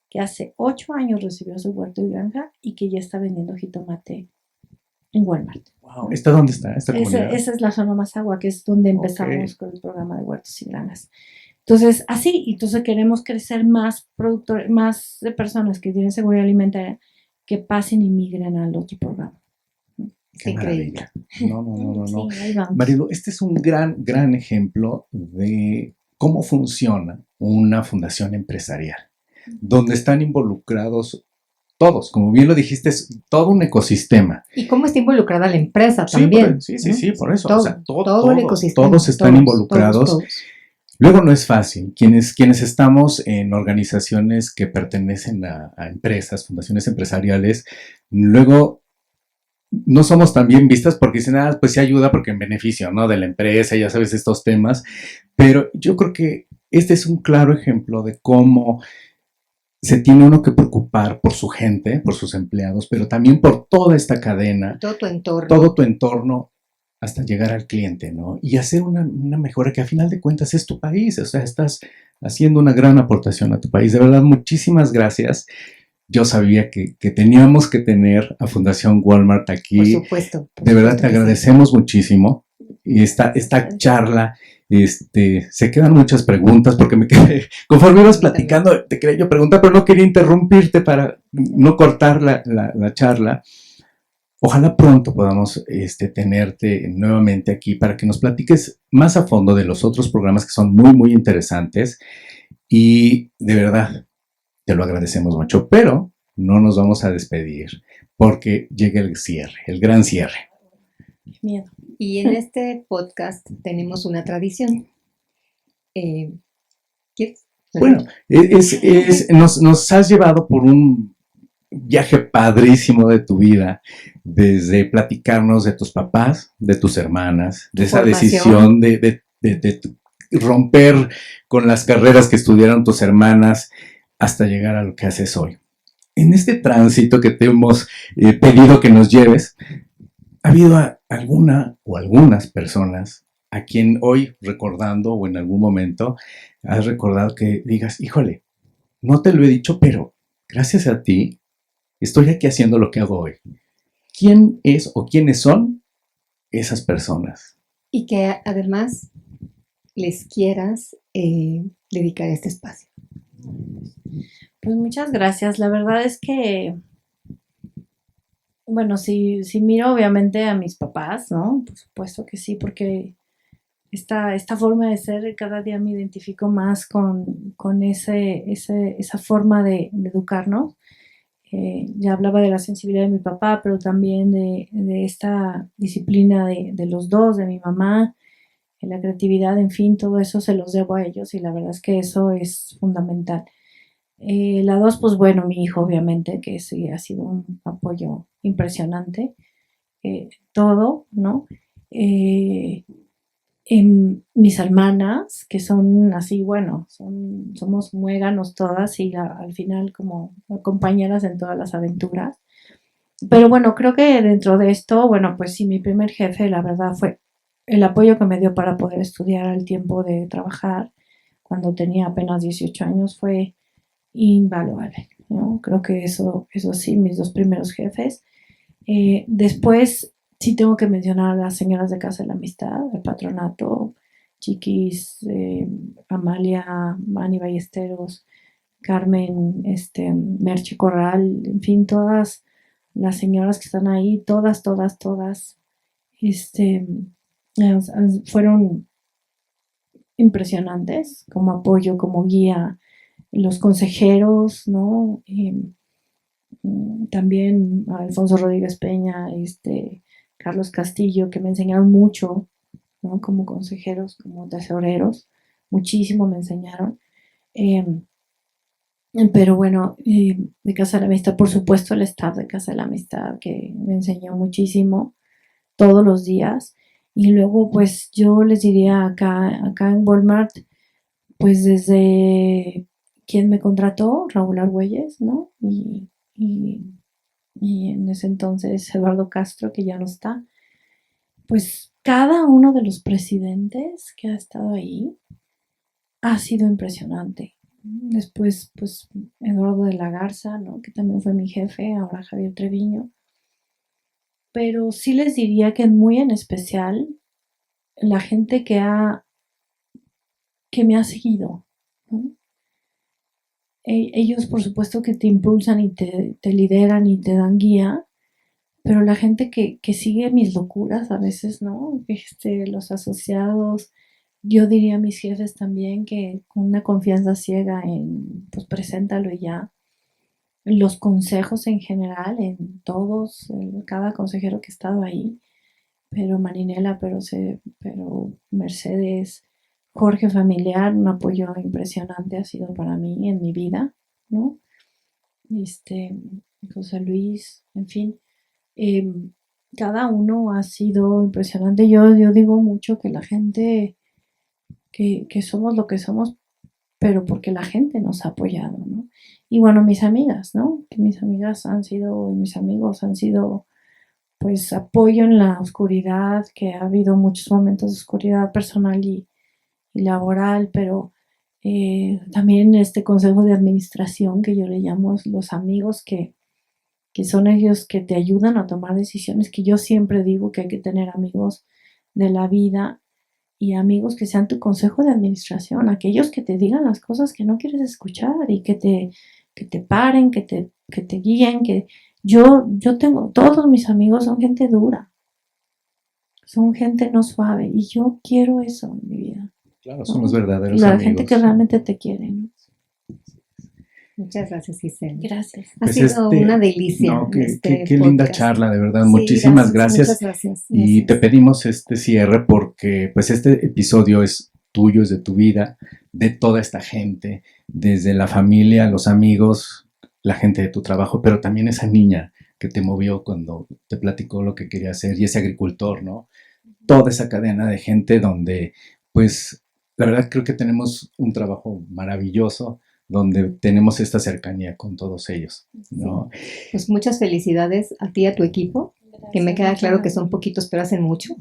que hace 8 años recibió su huerto y granja y que ya está vendiendo jitomate en Walmart. Wow. ¿Esta dónde está? ¿Esta comunidad? Esa es la zona Mazahua, que es donde empezamos con el programa de huertos y granjas. Entonces, así, entonces queremos crecer más de personas que tienen seguridad alimentaria que pasen y migren al otro programa. Qué maravilla. No. Sí, ahí vamos. Marilu, este es un gran ejemplo de cómo funciona una fundación empresarial, donde están involucrados todos, como bien lo dijiste, es todo un ecosistema. Y cómo está involucrada la empresa también. Sí, por eso. Todo, o sea, todo el ecosistema. Todos están involucrados. Todos. Luego no es fácil. Quienes estamos en organizaciones que pertenecen a empresas, fundaciones empresariales, luego no somos tan bien vistas porque dicen, pues sí ayuda porque en beneficio, ¿no? De la empresa, ya sabes, estos temas. Pero yo creo que este es un claro ejemplo de cómo se tiene uno que preocupar por su gente, por sus empleados, pero también por toda esta cadena. Todo tu entorno. Todo tu entorno hasta llegar al cliente, ¿no? Y hacer una mejora que a final de cuentas es tu país. O sea, estás haciendo una gran aportación a tu país. De verdad, muchísimas gracias. Yo sabía que teníamos que tener a Fundación Walmart aquí. Por supuesto. De verdad, te agradecemos muchísimo. Y esta charla, se quedan muchas preguntas porque me quedé, conforme ibas platicando, te quería yo preguntar, pero no quería interrumpirte para no cortar la charla. Ojalá pronto podamos tenerte nuevamente aquí para que nos platiques más a fondo de los otros programas que son muy interesantes y de verdad te lo agradecemos mucho, pero no nos vamos a despedir porque llega el cierre, el gran cierre. Miedo. Y en este podcast tenemos una tradición. ¿Quieres? Bueno, nos has llevado por un viaje padrísimo de tu vida, desde platicarnos de tus papás, de tus hermanas, de esa decisión de romper con las carreras que estudiaron tus hermanas hasta llegar a lo que haces hoy. En este tránsito que te hemos pedido que nos lleves, ¿ha habido alguna o algunas personas a quien hoy recordando o en algún momento has recordado que digas, híjole, no te lo he dicho, pero gracias a ti estoy aquí haciendo lo que hago hoy? ¿Quién es o quiénes son esas personas? Y que además les quieras dedicar este espacio. Pues muchas gracias. La verdad es que, bueno, si miro obviamente a mis papás, ¿no? Por supuesto que sí, porque esta forma de ser, cada día me identifico más con esa forma de educarnos. Ya hablaba de la sensibilidad de mi papá, pero también de esta disciplina de los dos, de mi mamá, la creatividad, en fin, todo eso se los debo a ellos y la verdad es que eso es fundamental. La dos, pues bueno, mi hijo obviamente, que sí ha sido un apoyo impresionante, todo, ¿no? Mis hermanas, que son así, bueno, somos muéganos todas y al final como compañeras en todas las aventuras. Pero bueno, creo que dentro de esto, bueno, pues sí, mi primer jefe, la verdad, fue el apoyo que me dio para poder estudiar al tiempo de trabajar, cuando tenía apenas 18 años, fue invaluable, ¿no? Creo que eso sí, mis dos primeros jefes. Después sí tengo que mencionar a las señoras de Casa de la Amistad, el patronato, Chiquis, Amalia, Mani Ballesteros, Carmen, Merche Corral, en fin, todas las señoras que están ahí, todas, fueron impresionantes como apoyo, como guía, los consejeros, ¿no? También Alfonso Rodríguez Peña, Carlos Castillo, que me enseñaron mucho, ¿no? Como consejeros, como tesoreros, muchísimo me enseñaron. Pero bueno, de Casa de la Amistad, por supuesto, el staff de Casa de la Amistad, que me enseñó muchísimo todos los días. Y luego, pues yo les diría acá en Walmart, pues desde quien me contrató, Raúl Argüelles, ¿no? Y en ese entonces Eduardo Castro, que ya no está. Pues cada uno de los presidentes que ha estado ahí ha sido impresionante. Después, pues Eduardo de la Garza, ¿no? Que también fue mi jefe, ahora Javier Treviño. Pero sí les diría que muy en especial la gente que me ha seguido, ¿no? Ellos por supuesto que te impulsan y te lideran y te dan guía, pero la gente que sigue mis locuras a veces, ¿no? Los asociados, yo diría a mis jefes también que con una confianza ciega pues preséntalo y ya. Los consejos en general, en todos, cada consejero que ha estado ahí, pero Marinela, pero Mercedes, Jorge Familiar, un apoyo impresionante ha sido para mí en mi vida, ¿no? José Luis, en fin, cada uno ha sido impresionante. Yo digo mucho que la gente, que somos lo que somos, pero porque la gente nos ha apoyado, ¿no? Y bueno, mis amigas, ¿no? Que mis amigas mis amigos han sido, pues, apoyo en la oscuridad, que ha habido muchos momentos de oscuridad personal y laboral, pero también este consejo de administración que yo le llamo los amigos que son ellos que te ayudan a tomar decisiones, que yo siempre digo que hay que tener amigos de la vida y amigos que sean tu consejo de administración, aquellos que te digan las cosas que no quieres escuchar y que te paren, que te guíen, que yo tengo, todos mis amigos son gente dura, son gente no suave y yo quiero eso en mi vida. Claro, son los verdaderos la amigos. Gente que realmente te quiere, ¿no? Muchas gracias, Giselle. Gracias. Ha sido una delicia. No, qué linda charla, de verdad. Sí, muchísimas gracias. Muchas gracias. Y te pedimos este cierre porque pues este episodio es tuyo, es de tu vida, de toda esta gente, desde la familia, los amigos, la gente de tu trabajo, pero también esa niña que te movió cuando te platicó lo que quería hacer y ese agricultor, ¿no? Toda esa cadena de gente donde, pues, la verdad creo que tenemos un trabajo maravilloso donde tenemos esta cercanía con todos ellos, ¿no? Sí. Pues muchas felicidades a ti y a tu equipo, que me queda claro que son poquitos, pero hacen mucho.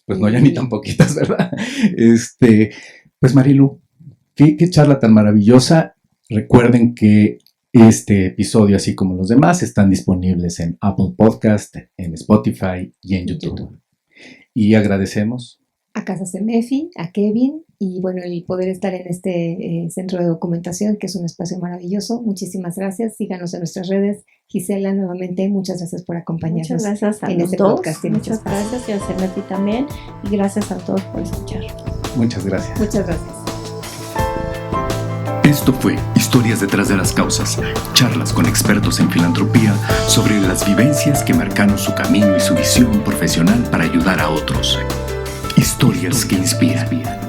Pues no, ya ni tan poquitas, ¿verdad? Pues Marilu, qué charla tan maravillosa. Recuerden que este episodio, así como los demás, están disponibles en Apple Podcast, en Spotify y en YouTube. Y agradecemos a Casa Semefi, a Kevin, y bueno, el poder estar en este centro de documentación, que es un espacio maravilloso. Muchísimas gracias. Síganos en nuestras redes. Gisela, nuevamente, muchas gracias por acompañarnos. Muchas gracias a en los este dos. podcast. Muchas gracias y a Semefi también. Y gracias a todos por escuchar. Muchas gracias. Muchas gracias. Esto fue Historias detrás de las causas, charlas con expertos en filantropía sobre las vivencias que marcaron su camino y su visión profesional para ayudar a otros. Historias que inspiran.